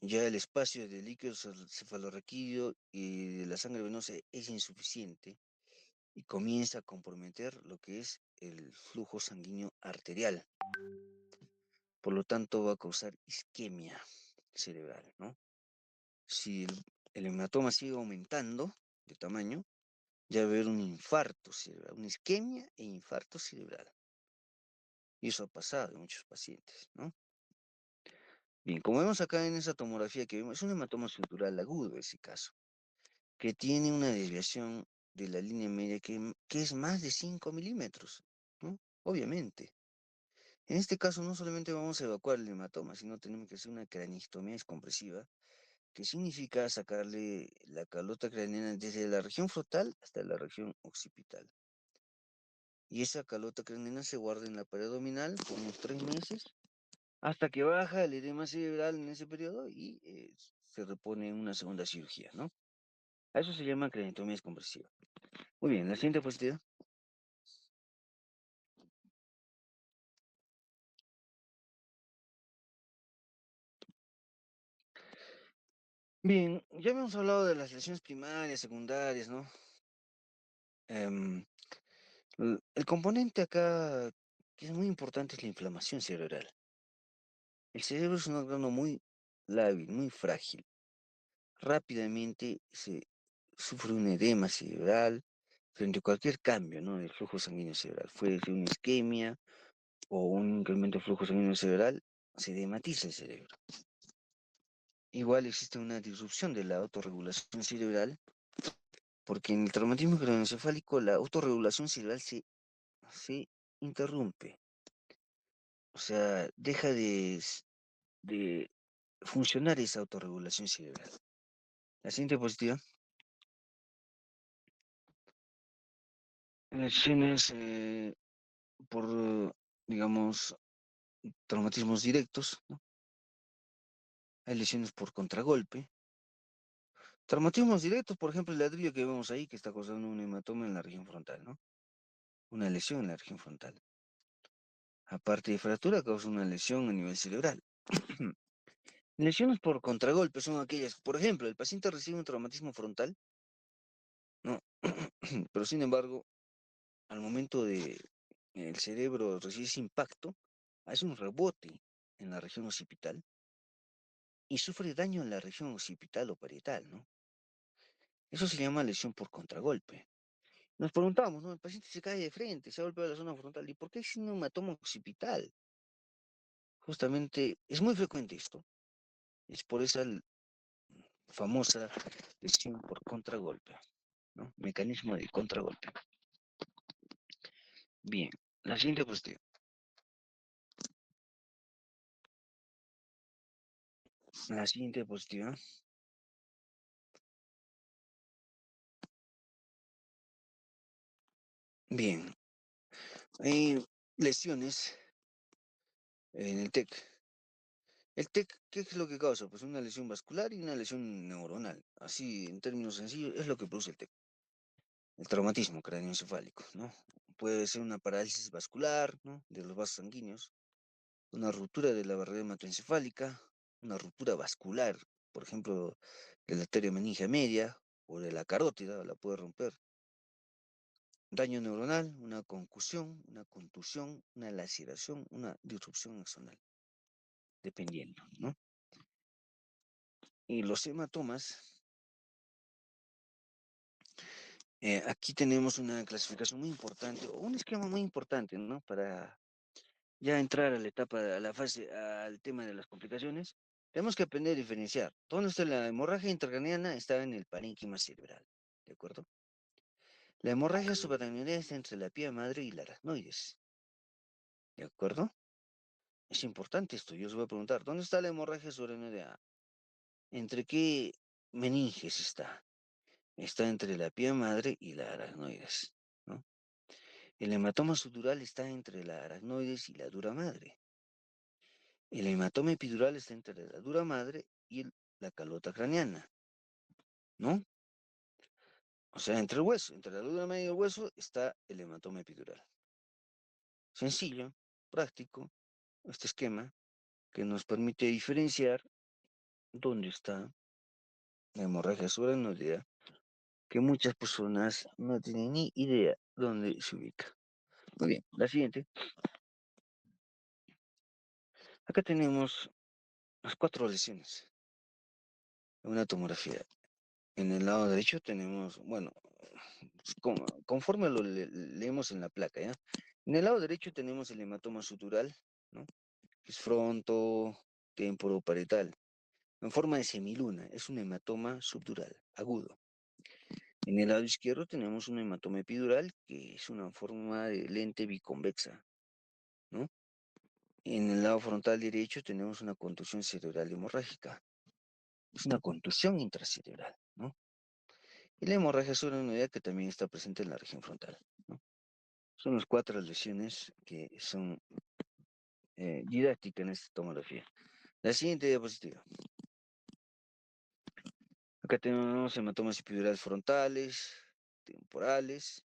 ya el espacio del líquido cefalorraquídeo y de la sangre venosa es insuficiente y comienza a comprometer lo que es el flujo sanguíneo arterial. Por lo tanto, va a causar isquemia cerebral, ¿no? Si el hematoma sigue aumentando de tamaño, ya va a haber un infarto cerebral, una isquemia e infarto cerebral. Y eso ha pasado en muchos pacientes, ¿no? Bien, como vemos acá en esa tomografía que vemos, es un hematoma estructural agudo ese caso, que tiene una desviación de la línea media que es más de 5 milímetros, ¿no? Obviamente. En este caso no solamente vamos a evacuar el hematoma, sino tenemos que hacer una craniostomía descompresiva, que significa sacarle la calota craneana desde la región frontal hasta la región occipital. Y esa calota craneana se guarda en la pared abdominal por unos 3 meses hasta que baja el edema cerebral en ese periodo y se repone una segunda cirugía, ¿no? A eso se llama craniotomía descompresiva. Muy bien, la siguiente diapositiva. Bien, ya habíamos hablado de las lesiones primarias, secundarias, ¿no? El componente acá que es muy importante es la inflamación cerebral. El cerebro es un órgano muy lábil, muy frágil. Rápidamente se sufre un edema cerebral frente a cualquier cambio, ¿no? Del flujo sanguíneo cerebral. Puede ser una isquemia o un incremento del flujo sanguíneo cerebral, se edematiza el cerebro. Igual existe una disrupción de la autorregulación cerebral, porque en el traumatismo craneoencefálico la autorregulación cerebral se interrumpe. O sea, deja de funcionar esa autorregulación cerebral. La siguiente diapositiva. Lesiones por, digamos, traumatismos directos, ¿no? Hay lesiones por contragolpe. Traumatismos directos, por ejemplo, el ladrillo que vemos ahí, que está causando un hematoma en la región frontal, ¿no? Una lesión en la región frontal. Aparte de fractura, causa una lesión a nivel cerebral. Lesiones por contragolpe son aquellas, por ejemplo, el paciente recibe un traumatismo frontal, ¿no? Pero sin embargo, al momento de el cerebro recibir ese impacto, hace un rebote en la región occipital y sufre daño en la región occipital o parietal, ¿no? Eso se llama lesión por contragolpe. Nos preguntamos, ¿no? El paciente se cae de frente, se ha golpeado la zona frontal. ¿Y por qué es un hematoma occipital? Justamente es muy frecuente esto. Es por esa famosa lesión por contragolpe, ¿no? Mecanismo de contragolpe. Bien, la siguiente cuestión. La siguiente diapositiva. Bien, hay lesiones en el TEC. El TEC, ¿qué es lo que causa? Pues una lesión vascular y una lesión neuronal. Así, en términos sencillos, es lo que produce el TEC. El traumatismo craneoencefálico, ¿no? Puede ser una parálisis vascular, ¿no? De los vasos sanguíneos, una ruptura de la barrera hematoencefálica, una ruptura vascular, por ejemplo, de la arteria meningia media o de la carótida, la puede romper. Daño neuronal, una concusión, una contusión, una laceración, una disrupción axonal, dependiendo, ¿no? Y los hematomas, aquí tenemos una clasificación muy importante, o un esquema muy importante, ¿no? Para ya entrar a la etapa, a la fase, al tema de las complicaciones, tenemos que aprender a diferenciar. ¿Dónde está la hemorragia intracraneana? Está en el parénquima cerebral, ¿de acuerdo? La hemorragia subaracnoidea está entre la pía madre y la aracnoides, ¿de acuerdo? Es importante esto, yo os voy a preguntar, ¿dónde está la hemorragia subaracnoidea? ¿Entre qué meninges está? Está entre la pía madre y la aracnoides, ¿no? El hematoma sutural está entre la aracnoides y la dura madre. El hematoma epidural está entre la dura madre y la calota craneana, ¿no? O sea, entre el hueso, entre la dura madre y el hueso está el hematoma epidural. Sencillo, práctico, este esquema que nos permite diferenciar dónde está la hemorragia subaracnoidea, que muchas personas no tienen ni idea dónde se ubica. Muy bien, la siguiente. Acá tenemos las 4 lesiones en una tomografía. En el lado derecho tenemos, bueno, conforme lo leemos en la placa, ¿ya? En el lado derecho tenemos el hematoma sutural, ¿no? Que es fronto, temporoparietal, en forma de semiluna, es un hematoma subdural, agudo. En el lado izquierdo tenemos un hematoma epidural, que es una forma de lente biconvexa, ¿no? En el lado frontal derecho tenemos una contusión cerebral hemorrágica, es una contusión intracerebral, ¿no? Y la hemorragia subaracnoidea que también está presente en la región frontal, ¿no? Son las 4 lesiones que son didáctica en esta tomografía. La siguiente diapositiva. Acá tenemos hematomas epidurales frontales, temporales,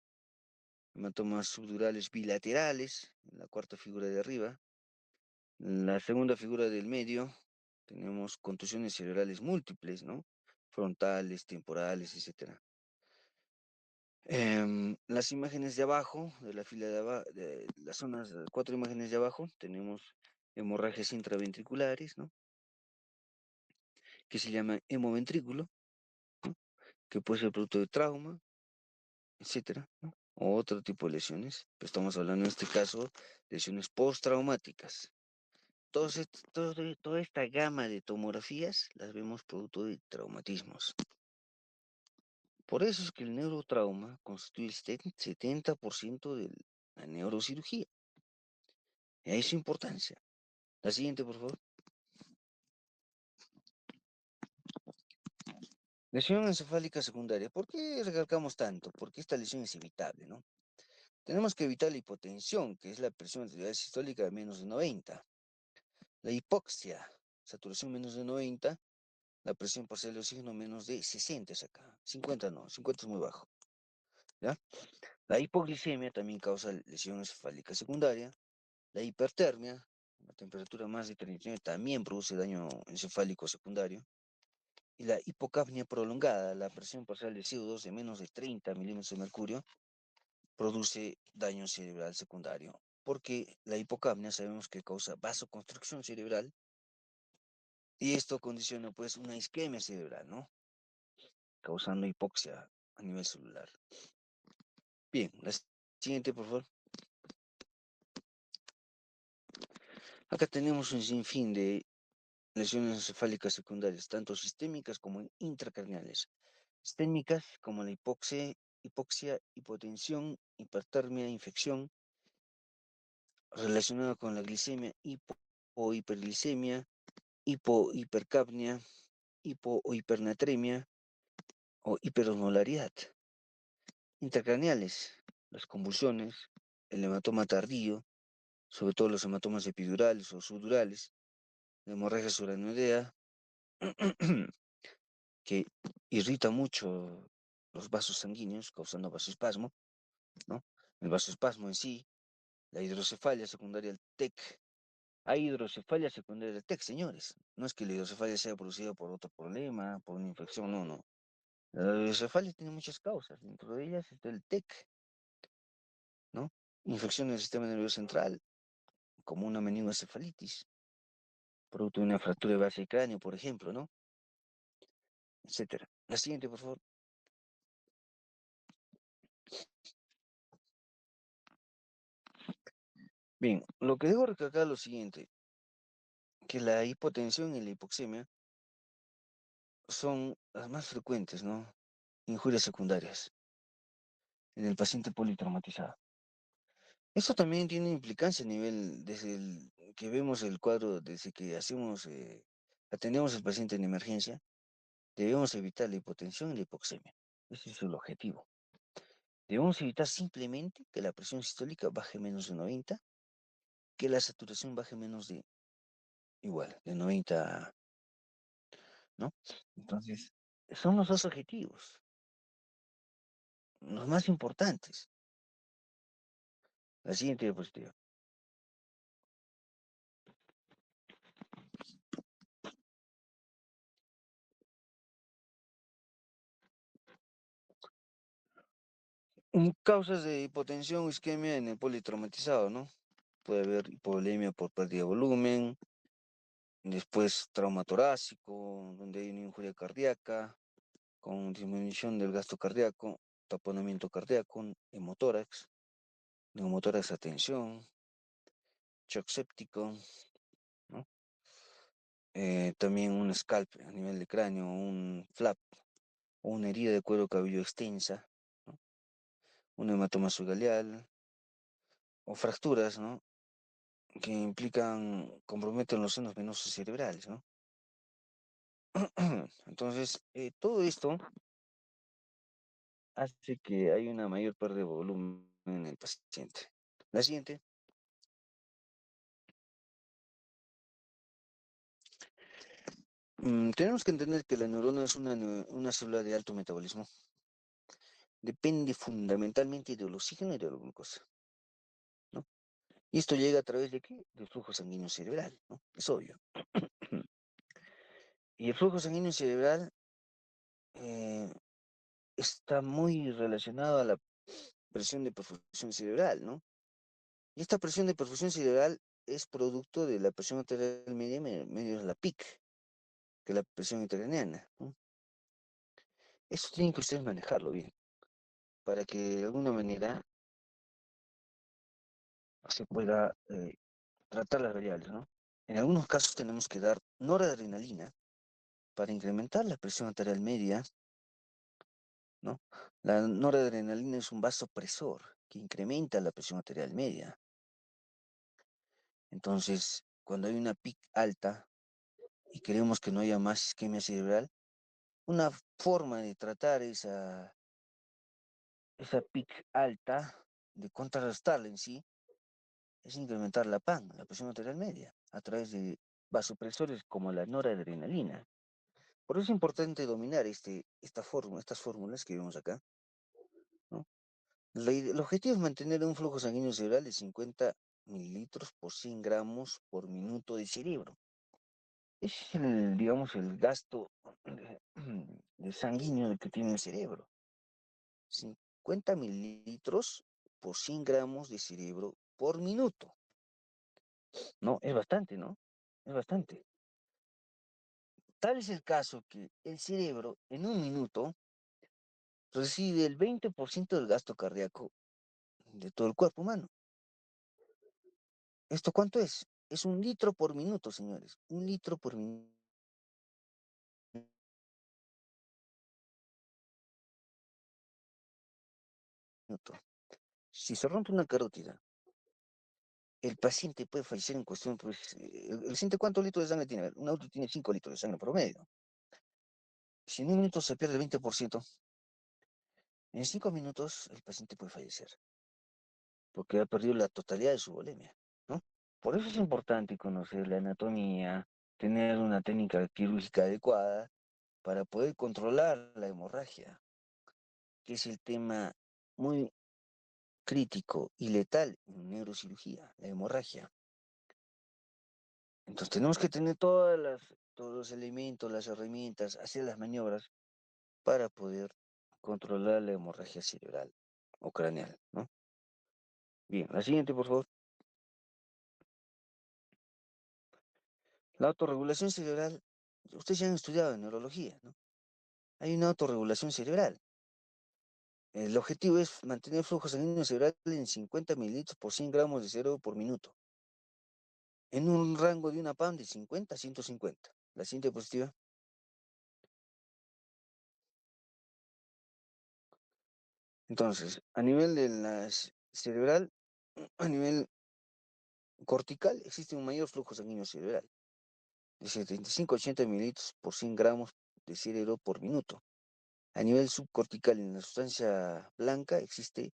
hematomas subdurales bilaterales, en la cuarta figura de arriba. En la segunda figura del medio tenemos contusiones cerebrales múltiples, ¿no? Frontales, temporales, etc. Las imágenes de abajo, de la fila de las zonas, 4 imágenes de abajo, tenemos hemorragias intraventriculares, ¿no? Que se llama hemoventrículo, ¿no? Que puede ser producto de trauma, etcétera, ¿no? O otro tipo de lesiones. Pero estamos hablando en este caso de lesiones postraumáticas. Toda esta gama de tomografías las vemos producto de traumatismos. Por eso es que el neurotrauma constituye el 70% de la neurocirugía. Y ahí su importancia. La siguiente, por favor. Lesión encefálica secundaria. ¿Por qué recalcamos tanto? Porque esta lesión es evitable, ¿no? Tenemos que evitar la hipotensión, que es la presión arterial sistólica de menos de 90. La hipoxia, saturación menos de 90. La presión parcial de oxígeno menos de 60 es acá. 50 no, 50 es muy bajo. ¿Ya? La hipoglicemia también causa lesión encefálica secundaria. La hipertermia, una temperatura más de 39, también produce daño encefálico secundario. Y la hipocapnia prolongada, la presión parcial de CO2 de menos de 30 milímetros de mercurio, produce daño cerebral secundario. Porque la hipocapnia sabemos que causa vasoconstricción cerebral y esto condiciona pues una isquemia cerebral, ¿no? Causando hipoxia a nivel celular. Bien, la siguiente, por favor. Acá tenemos un sinfín de lesiones encefálicas secundarias, tanto sistémicas como intracraneales. Sistémicas como la hipoxia, hipotensión, hipertermia, infección, relacionada con la glicemia, o hiperglicemia, hipercapnia, o hipernatremia o hiperosmolaridad. Intracraneales, las convulsiones, el hematoma tardío, sobre todo los hematomas epidurales o subdurales, la hemorragia subaracnoidea, que irrita mucho los vasos sanguíneos, causando vasoespasmo, ¿no? El vasoespasmo en sí, la hidrocefalia secundaria al TEC. Hay hidrocefalia secundaria al TEC, señores. No es que la hidrocefalia sea producida por otro problema, por una infección, no, no. La hidrocefalia tiene muchas causas, dentro de ellas está el TEC, ¿no? Infección del sistema nervioso central, como una meningoencefalitis, producto de una fractura de base de cráneo, por ejemplo, ¿no? Etcétera. La siguiente, por favor. Bien, lo que debo recalcar es lo siguiente, que la hipotensión y la hipoxemia son las más frecuentes, ¿no? Injurias secundarias en el paciente politraumatizado. Eso también tiene implicancia a nivel, desde el que vemos el cuadro, desde que atendemos al paciente en emergencia, debemos evitar la hipotensión y la hipoxemia. Ese es el objetivo. Debemos evitar simplemente que la presión sistólica baje menos de 90, que la saturación baje menos de, igual, de 90, ¿no? Entonces, son los dos objetivos, los más importantes. La siguiente diapositiva. Causas de hipotensión o isquemia en el politraumatizado, ¿no? Puede haber hipovolemia por pérdida de volumen, después trauma torácico, donde hay una injuria cardíaca, con disminución del gasto cardíaco, taponamiento cardíaco, hemotórax, neumotórax a tensión, shock séptico, ¿no? También un scalp a nivel de cráneo, un flap, o una herida de cuero cabelludo extensa, ¿no? Un hematoma subgaleal, o fracturas, ¿no? Que comprometen los senos venosos cerebrales, ¿no? Entonces, todo esto hace que haya una mayor pérdida de volumen en el paciente. La siguiente. Tenemos que entender que la neurona es una célula de alto metabolismo. Depende fundamentalmente del oxígeno y de la glucosa, ¿no? Y esto llega a través de qué? Del flujo sanguíneo cerebral, ¿no? Es obvio. Y el flujo sanguíneo cerebral eh, está muy relacionado a la presión de perfusión cerebral, ¿no? Y esta presión de perfusión cerebral es producto de la presión arterial media, medio de la PIC, que es la presión intracraneana, ¿no? Esto tienen que ustedes manejarlo bien, para que de alguna manera se pueda tratar las variables, ¿no? En algunos casos tenemos que dar noradrenalina para incrementar la presión arterial media, ¿no? La noradrenalina es un vasopresor que incrementa la presión arterial media. Entonces, cuando hay una PIC alta y queremos que no haya más isquemia cerebral, una forma de tratar esa PIC alta, de contrarrestarla en sí, es incrementar la PAN, la presión arterial media, a través de vasopresores como la noradrenalina. Por eso es importante dominar estas fórmulas que vemos acá, ¿no? El objetivo es mantener un flujo sanguíneo cerebral de 50 mililitros por 100 gramos por minuto de cerebro. Ese es digamos, el gasto de sanguíneo que tiene el cerebro. 50 mililitros por 100 gramos de cerebro por minuto. No, es bastante, ¿no? Es bastante. Tal es el caso que el cerebro en un minuto recibe el 20% del gasto cardíaco de todo el cuerpo humano. ¿Esto cuánto es? Es 1 litro por minuto, señores. 1 litro por minuto. Si se rompe una carótida, el paciente puede fallecer en cuestión, pues, ¿el paciente cuántos litros de sangre tiene? A ver, un auto tiene 5 litros de sangre promedio. Si en un minuto se pierde el 20%, en 5 minutos el paciente puede fallecer, porque ha perdido la totalidad de su volemia, ¿no? Por eso es importante conocer la anatomía, tener una técnica quirúrgica adecuada para poder controlar la hemorragia, que es el tema muy crítico y letal en neurocirugía, la hemorragia. Entonces tenemos que tener todos los elementos, las herramientas, hacer las maniobras para poder controlar la hemorragia cerebral o craneal, ¿no? Bien, la siguiente, por favor. La autorregulación cerebral, ustedes ya han estudiado en neurología, ¿no? Hay una autorregulación cerebral. El objetivo es mantener el flujo sanguíneo cerebral en 50 mililitros por 100 gramos de cerebro por minuto, en un rango de una PAM de 50 a 150. La siguiente diapositiva. Entonces, a nivel de la cerebral, a nivel cortical, existe un mayor flujo sanguíneo cerebral, de 75 a 80 mililitros por 100 gramos de cerebro por minuto. A nivel subcortical, en la sustancia blanca, existe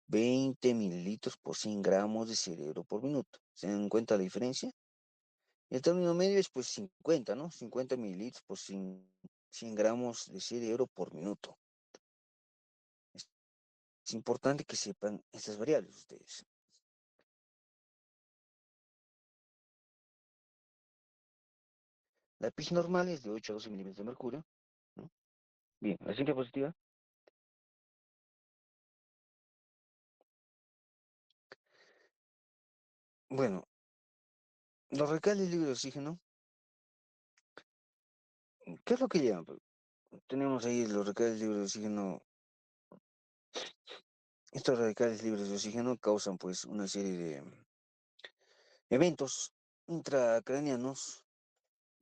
20 mililitros por 100 gramos de cerebro por minuto. ¿Se dan cuenta la diferencia? El término medio es pues 50, ¿no? 50 mililitros por 100 gramos de cerebro por minuto. Es importante que sepan estas variables ustedes. La pH normal es de 8 a 12 milímetros de mercurio, ¿no? Bien, la siguiente diapositiva. Bueno, los recales libres de oxígeno, ¿qué es lo que llevan? Pues, tenemos ahí los recales libres de oxígeno. Estos radicales libres de oxígeno causan pues una serie de eventos intracranianos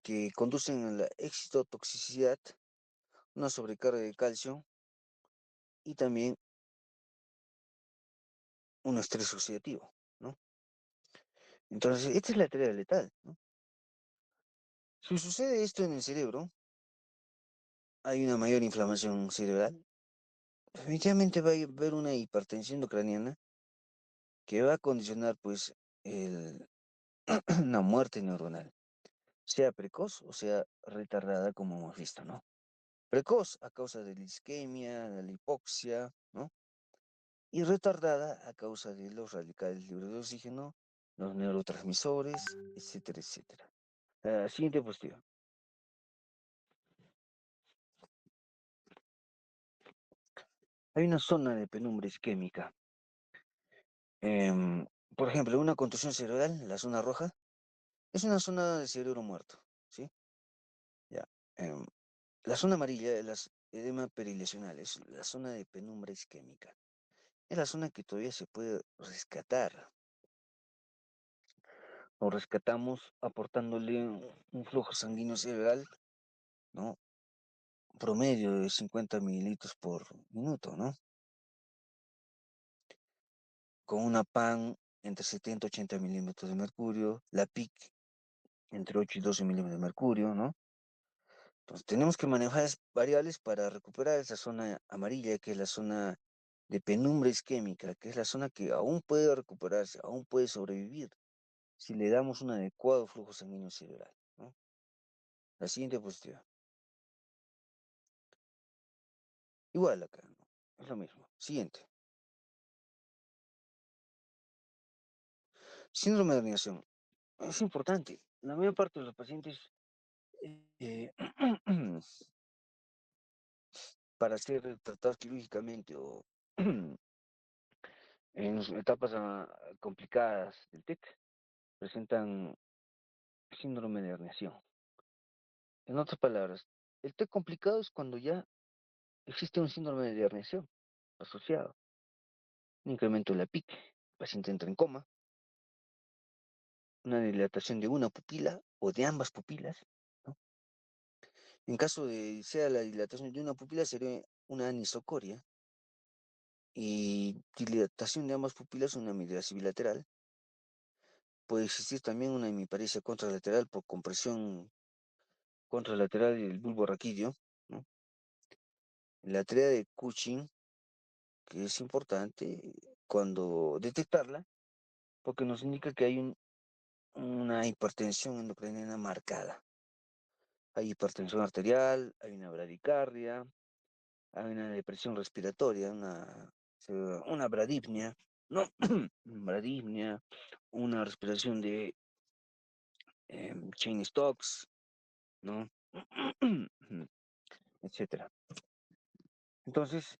que conducen a la excitotoxicidad, una sobrecarga de calcio y también un estrés oxidativo, ¿no? Entonces, esta es la teoría letal, ¿no? Si sucede esto en el cerebro, hay una mayor inflamación cerebral, definitivamente va a haber una hipertensión craneana que va a condicionar pues una muerte neuronal. sea precoz o sea retardada, como hemos visto, ¿no? Precoz a causa de la isquemia, de la hipoxia, ¿no? Y retardada a causa de los radicales libres de oxígeno, los neurotransmisores, etcétera, etcétera. Siguiente postura. Hay una zona de penumbra isquémica. Por ejemplo, una contusión cerebral, la zona roja, es una zona de cerebro muerto, ¿sí? Ya. em, la zona amarilla, las edema perilesional, es la zona de penumbra isquémica. Es la zona que todavía se puede rescatar. Lo rescatamos aportándole un flujo sanguíneo cerebral, ¿no? Promedio de 50 mililitros por minuto, ¿no? Con una PAN entre 70 y 80 milímetros de mercurio, la PIC entre 8 y 12 milímetros de mercurio, ¿no? Entonces tenemos que manejar esas variables para recuperar esa zona amarilla, que es la zona de penumbra isquémica, que es la zona que aún puede recuperarse, aún puede sobrevivir, si le damos un adecuado flujo sanguíneo cerebral, ¿no? La siguiente diapositiva. Igual acá, ¿no? Es lo mismo. Siguiente. Síndrome de herniación. Es importante. La mayor parte de los pacientes, eh, para ser tratados quirúrgicamente o en etapas complicadas del TEC, presentan síndrome de herniación. En otras palabras, el TEC complicado es cuando ya existe un síndrome de herniación asociado, un incremento de la PIC, el paciente entra en coma, una dilatación de una pupila o de ambas pupilas, ¿no? En caso de sea la dilatación de una pupila, sería una anisocoria, y dilatación de ambas pupilas, una midriasis bilateral. Puede existir también una hemiparesia contralateral por compresión contralateral del bulbo raquídeo, ¿no? La tríada de Cushing, que es importante cuando detectarla, porque nos indica que hay una hipertensión endocriniana marcada. Hay hipertensión arterial, hay una bradicardia, hay una depresión respiratoria, una bradipnia, ¿no? Bradipnia, una respiración de chain stocks, ¿no? Etcétera. Entonces,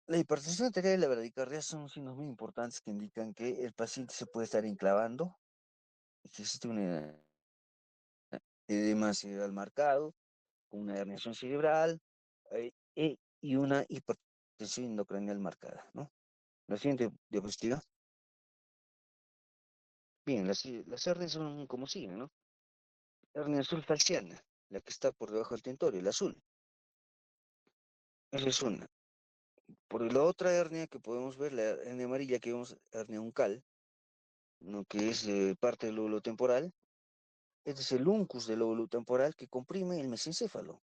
la hipertensión arterial y la bradicardia son signos muy importantes que indican que el paciente se puede estar enclavando, y que existe un edema cerebral marcado, con una herniación cerebral y una hipertensión endocrinal marcada, ¿no? La siguiente diapositiva. Bien, las hernias son como siguen, ¿no? Hernia azul falciana, la que está por debajo del tentorio, el azul. Esa es una. Por la otra hernia que podemos ver, la hernia amarilla que vemos, hernia uncal, ¿no? Que es parte del lóbulo temporal. Este es el uncus del lóbulo temporal que comprime el mesencéfalo.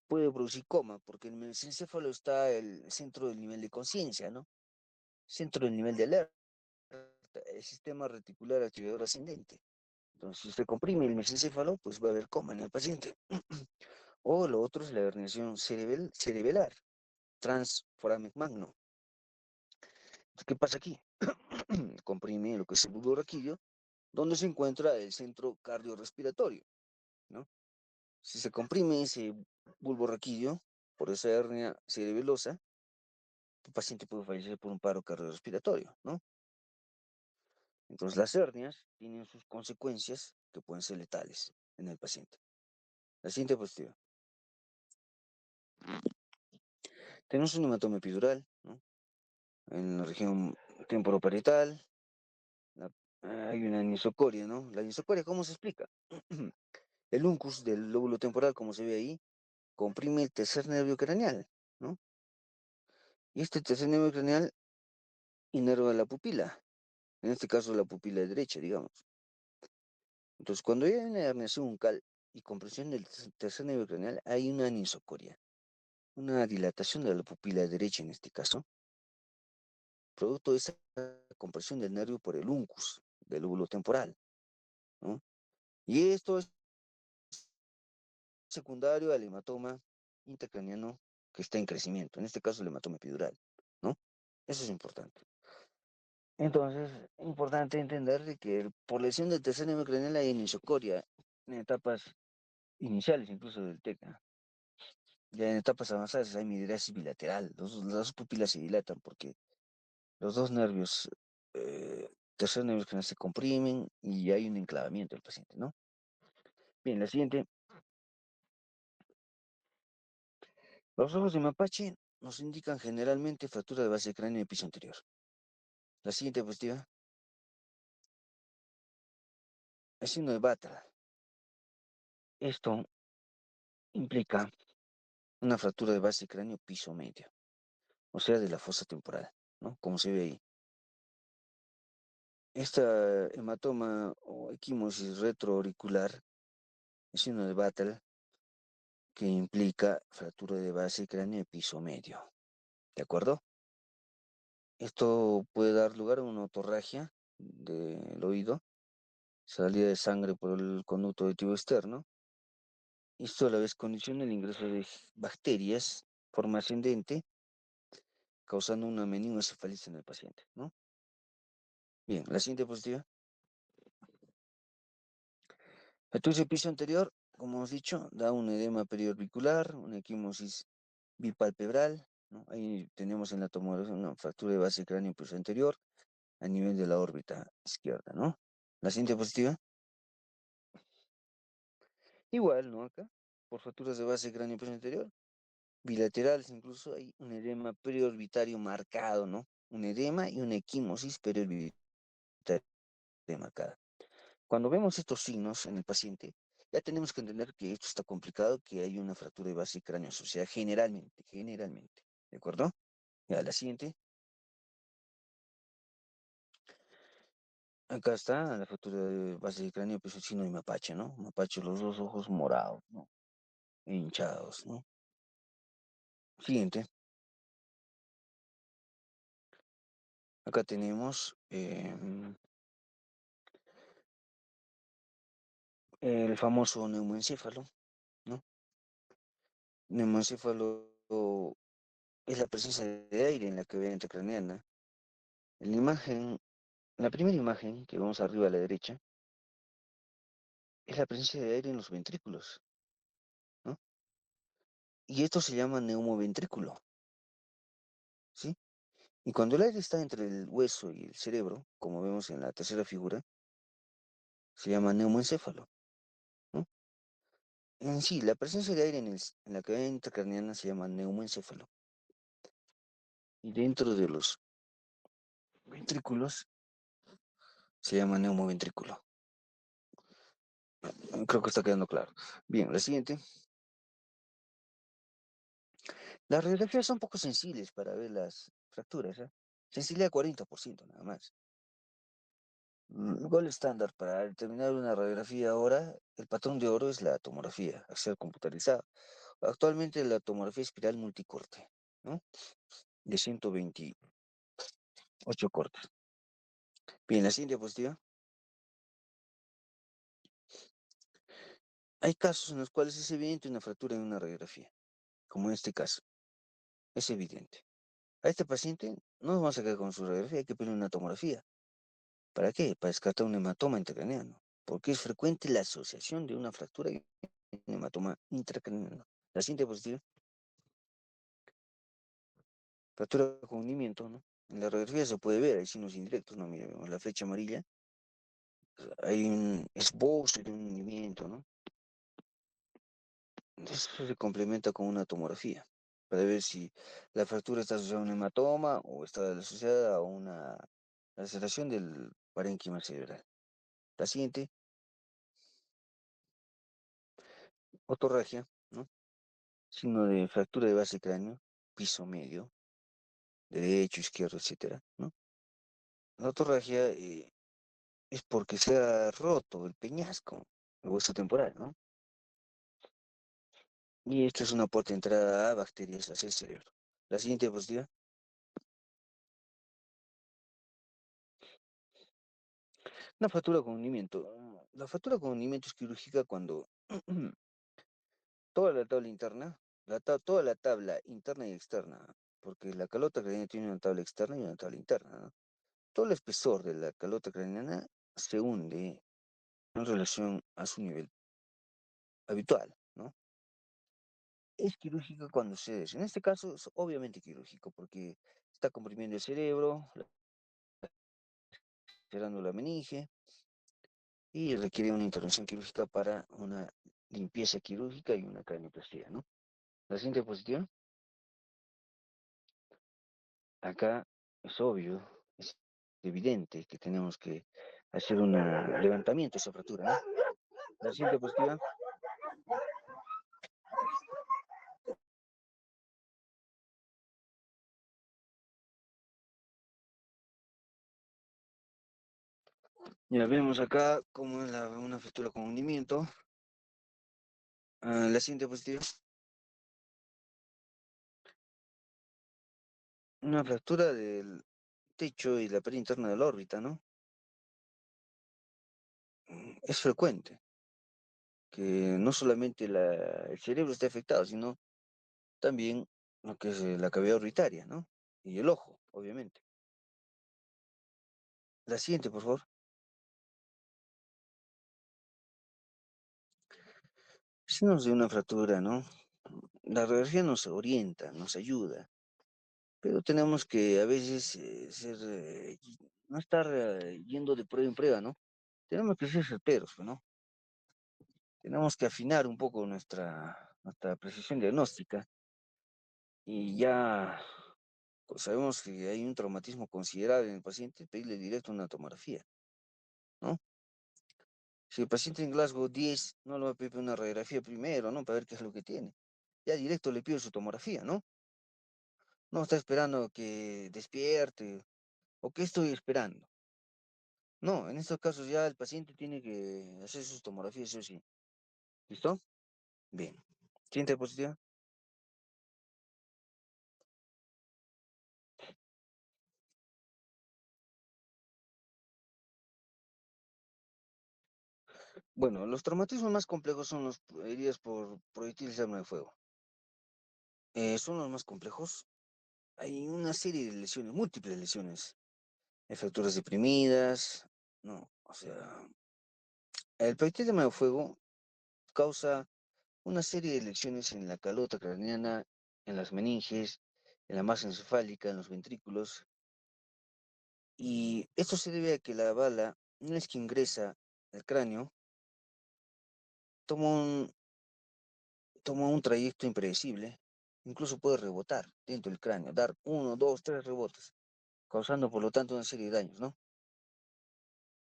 Puede producir coma, porque en el mesencéfalo está el centro del nivel de conciencia, ¿no? Centro del nivel de alerta, el sistema reticular activador ascendente. Entonces, si usted comprime el mesencéfalo, pues va a haber coma en el paciente. O lo otro es la herniación cerebelar, transforamen magno. ¿Qué pasa aquí? Comprime lo que es el bulbo raquídeo, donde se encuentra el centro cardiorrespiratorio, ¿no? Si se comprime ese bulbo raquídeo por esa hernia cerebelosa, el paciente puede fallecer por un paro cardiorrespiratorio, ¿no? Entonces las hernias tienen sus consecuencias que pueden ser letales en el paciente. La siguiente diapositiva. Tenemos un hematoma epidural, ¿no? En la región temporoparietal. Hay una anisocoria, ¿no? La anisocoria, ¿cómo se explica? El uncus del lóbulo temporal, como se ve ahí, comprime el tercer nervio craneal, ¿no? Y este tercer nervio craneal inerva la pupila, en este caso la pupila derecha, digamos. Entonces, cuando hay una herniación uncal y compresión del tercer nervio craneal, hay una anisocoria, una dilatación de la pupila derecha en este caso, producto de esa compresión del nervio por el uncus del lóbulo temporal, ¿no? Y esto es secundario al hematoma intracraniano que está en crecimiento, en este caso el hematoma epidural, ¿no? Eso es importante. Entonces, importante entender de que por lesión del tercer nervio craneal hay anisocoria en etapas iniciales, incluso del TECA. Ya en etapas avanzadas hay midriasis bilateral, las dos pupilas se dilatan porque los dos nervios, tercer nervio craneal se comprimen y hay un enclavamiento del paciente, ¿no? Bien, la siguiente. Los ojos de mapache nos indican generalmente fractura de base de cráneo y piso anterior. La siguiente diapositiva es signo de Batra. Esto implica una fractura de base de cráneo piso medio, o sea, de la fosa temporal, ¿no? Como se ve ahí. Esta hematoma o equimosis retroauricular es signo de Batra que implica fractura de base de cráneo y piso medio, ¿de acuerdo? Esto puede dar lugar a una otorragia del oído, salida de sangre por el conducto auditivo externo. Esto a la vez condiciona el ingreso de bacterias, forma ascendente, causando una meningoencefalitis en el paciente, ¿no? Bien, la siguiente diapositiva. El tucio piso anterior, como hemos dicho, da un edema periorbicular, una equimosis bipalpebral, ¿no? Ahí tenemos en la tomografía una fractura de base cráneo piso anterior a nivel de la órbita izquierda, ¿no? La siguiente diapositiva. Igual, ¿no? Acá, por fracturas de base cráneo piso anterior, bilaterales incluso, hay un edema periorbitario marcado, ¿no? Un edema y una equimosis periorbitaria marcada. Cuando vemos estos signos en el paciente, ya tenemos que entender que esto está complicado, que hay una fractura de base cráneo asociada generalmente, ¿de acuerdo? Ya, la siguiente. Acá está la fractura de base de cráneo, pues el signo de mapache, ¿no? Mapache, los dos ojos morados, ¿no? E hinchados, ¿no? Siguiente. Acá tenemos el famoso neumoencéfalo, ¿no? Neumoencéfalo es la presencia de aire en la cavidad intracraneana. En la imagen, la primera imagen que vemos arriba a la derecha es la presencia de aire en los ventrículos, ¿no? Y esto se llama neumoventrículo, ¿sí? Y cuando el aire está entre el hueso y el cerebro, como vemos en la tercera figura, se llama neumoencéfalo, ¿no? En sí, la presencia de aire en la cavidad intracraneana se llama neumoencéfalo. Y dentro de los ventrículos se llama neumoventrículo. Creo que está quedando claro. Bien, la siguiente. Las radiografías son poco sensibles para ver las fracturas, ¿eh? Sensibilidad 40% nada más. El gol estándar para determinar una radiografía ahora, el patrón de oro es la tomografía axial computarizada. Actualmente la tomografía espiral multicorte, ¿no? De 128 cortes. Bien, la siguiente diapositiva. Hay casos en los cuales es evidente una fractura en una radiografía, como en este caso. Es evidente. A este paciente no nos vamos a quedar con su radiografía, hay que pedirle una tomografía. ¿Para qué? Para descartar un hematoma intracraneano, porque es frecuente la asociación de una fractura y un hematoma intracraneano. La siguiente diapositiva. Fractura con hundimiento, ¿no? En la radiografía se puede ver, hay signos indirectos, ¿no? Mira, vemos la flecha amarilla, hay un esbozo de un hundimiento, ¿no? Eso se complementa con una tomografía, para ver si la fractura está asociada a un hematoma o está asociada a una laceración del parénquima cerebral. La siguiente, otorragia, ¿no? Signo de fractura de base cráneo, piso medio, derecho, izquierdo, etcétera, ¿no? La otorragia es porque se ha roto el peñasco, el hueso temporal, ¿no? Y esto es una puerta de entrada a bacterias hacia el cerebro. La siguiente diapositiva. Una fractura con hundimiento. La fractura con hundimiento es quirúrgica cuando toda la tabla interna, toda la tabla interna y externa, porque la calota craneana tiene una tabla externa y una tabla interna, ¿no? Todo el espesor de la calota craneana se hunde en relación a su nivel habitual, ¿no? Es quirúrgica cuando se es. En este caso es obviamente quirúrgico porque está comprimiendo el cerebro, lacerando la meninge y requiere una intervención quirúrgica para una limpieza quirúrgica y una cranioplastía, ¿no? La siguiente diapositiva. Acá es obvio, es evidente que tenemos que hacer un levantamiento de esa fractura, ¿no? La siguiente diapositiva. Ya vemos acá cómo es una fractura con hundimiento. La siguiente diapositiva. Una fractura del techo y la pared interna de la órbita, ¿no? Es frecuente que no solamente el cerebro esté afectado, sino también lo que es la cavidad orbitaria, ¿no? Y el ojo, obviamente. La siguiente, por favor. Signos de una fractura, ¿no? La radiografía nos orienta, nos ayuda, pero tenemos que a veces no estar yendo de prueba en prueba, ¿no? Tenemos que ser certeros, ¿no? Tenemos que afinar un poco nuestra precisión diagnóstica y ya sabemos que hay un traumatismo considerable en el paciente, pedirle directo una tomografía, ¿no? Si el paciente en Glasgow 10, no le va a pedir una radiografía primero, ¿no? Para ver qué es lo que tiene. Ya directo le pido su tomografía, ¿no? No está esperando que despierte o qué estoy esperando. No, en estos casos ya el paciente tiene que hacer sus tomografías, sí o sí. ¿Listo? Bien. Siguiente diapositiva. Bueno, los traumatismos más complejos son los heridas por proyectiles de arma de fuego. Son los más complejos. Hay una serie de lesiones, múltiples lesiones, fracturas deprimidas, no, o sea, el proyectil de arma de fuego causa una serie de lesiones en la calota craneana, en las meninges, en la masa encefálica, en los ventrículos, y esto se debe a que la bala, una vez que ingresa al cráneo, toma un, toma un trayecto impredecible, incluso puede rebotar dentro del cráneo, dar uno, dos, tres rebotes, causando por lo tanto una serie de daños, ¿no?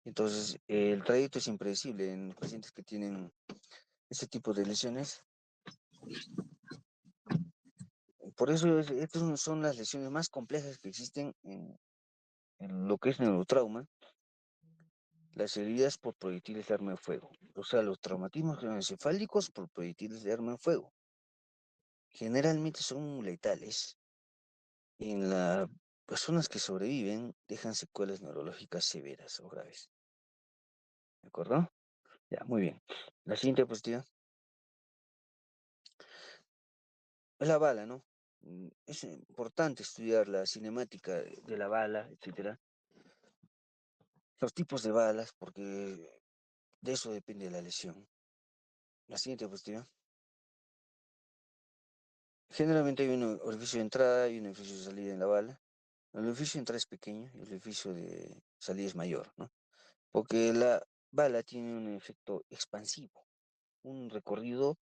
Entonces, el trayecto es impredecible en los pacientes que tienen ese tipo de lesiones. Por eso, estas son las lesiones más complejas que existen en lo que es neurotrauma, las heridas por proyectiles de arma de fuego, o sea, los traumatismos encefálicos por proyectiles de arma de fuego. Generalmente son letales. En las personas que sobreviven dejan secuelas neurológicas severas o graves. ¿De acuerdo? Ya, muy bien. La siguiente diapositiva es la bala, ¿no? Es importante estudiar la cinemática de la bala, etcétera. Los tipos de balas, porque de eso depende la lesión. La siguiente diapositiva. Generalmente hay un orificio de entrada y un orificio de salida en la bala. El orificio de entrada es pequeño y el orificio de salida es mayor, ¿no? Porque la bala tiene un efecto expansivo, un recorrido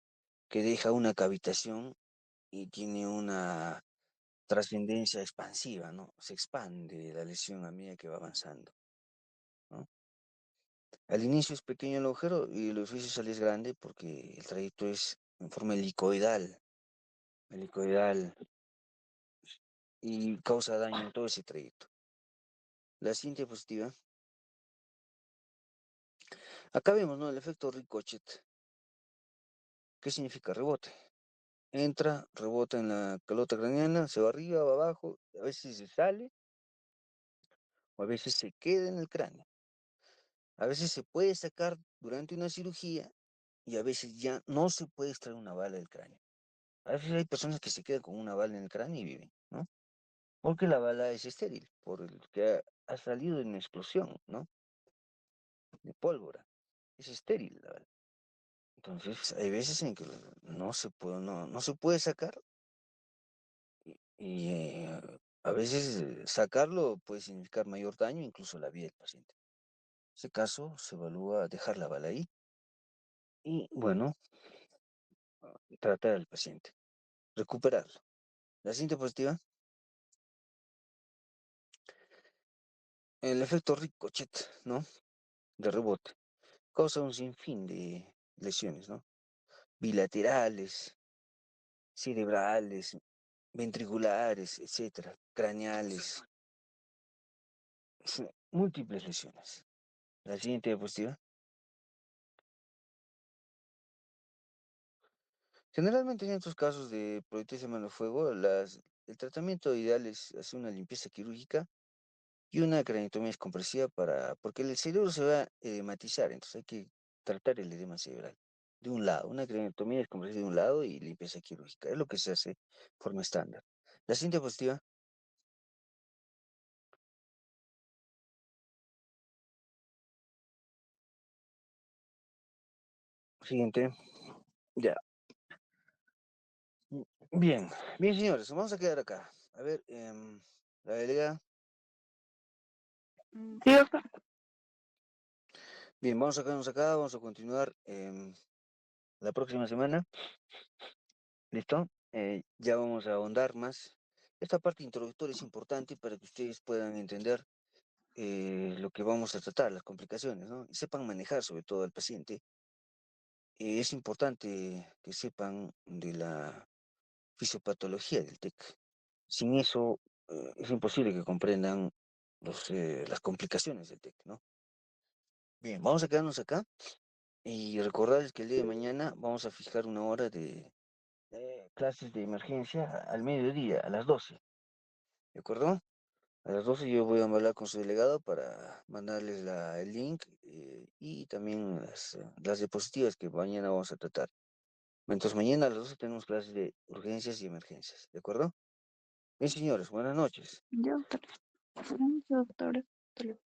que deja una cavitación y tiene una trascendencia expansiva, ¿no? Se expande la lesión a medida que va avanzando, ¿no? Al inicio es pequeño el agujero y el orificio de salida es grande porque el trayecto es en forma helicoidal y causa daño en todo ese trayecto. La siguiente diapositiva. Acá vemos, ¿no? El efecto ricochet. ¿Qué significa rebote? Entra, rebota en la calota craneana, se va arriba, va abajo, a veces se sale o a veces se queda en el cráneo. A veces se puede sacar durante una cirugía y a veces ya no se puede extraer una bala del cráneo. A veces hay personas que se quedan con una bala en el cráneo y viven, ¿no? Porque la bala es estéril, por el que ha salido en explosión, ¿no? De pólvora. Es estéril la bala. Entonces, hay veces en que no se puede sacar y a veces sacarlo puede significar mayor daño, incluso la vida del paciente. En ese caso, se evalúa dejar la bala ahí y, bueno, tratar al paciente, recuperarlo. La siguiente positiva, el efecto ricochet, ¿no? De rebote, causa un sinfín de lesiones, ¿no? Bilaterales, cerebrales, ventriculares, etcétera, craneales, múltiples lesiones. La siguiente diapositiva. Generalmente en estos casos de proyectiles de mano de fuego, el tratamiento ideal es hacer una limpieza quirúrgica y una craneotomía descompresiva porque el cerebro se va a edematizar, entonces hay que tratar el edema cerebral de un lado, una craneotomía descompresiva de un lado y limpieza quirúrgica, es lo que se hace de forma estándar. La siguiente diapositiva. Siguiente. Ya. Bien, bien, señores, vamos a quedar acá. A ver, la delegada. Sí, doctor. Bien, vamos a quedarnos acá, vamos a continuar la próxima semana. ¿Listo? Ya vamos a ahondar más. Esta parte introductoria es importante para que ustedes puedan entender lo que vamos a tratar, las complicaciones, ¿no? Y sepan manejar sobre todo al paciente. Es importante que sepan de la fisiopatología del TEC. Sin eso, es imposible que comprendan las complicaciones del TEC, ¿no? Bien, vamos a quedarnos acá y recordarles que el día de mañana vamos a fijar una hora de clases de emergencia al mediodía, a las 12. ¿De acuerdo? A las 12 yo voy a hablar con su delegado para mandarles el link y también las diapositivas que mañana vamos a tratar. Entonces mañana a las 12 tenemos clases de urgencias y emergencias. ¿De acuerdo? Bien, señores, buenas noches. Ya, doctor. Gracias, doctora. Hasta luego.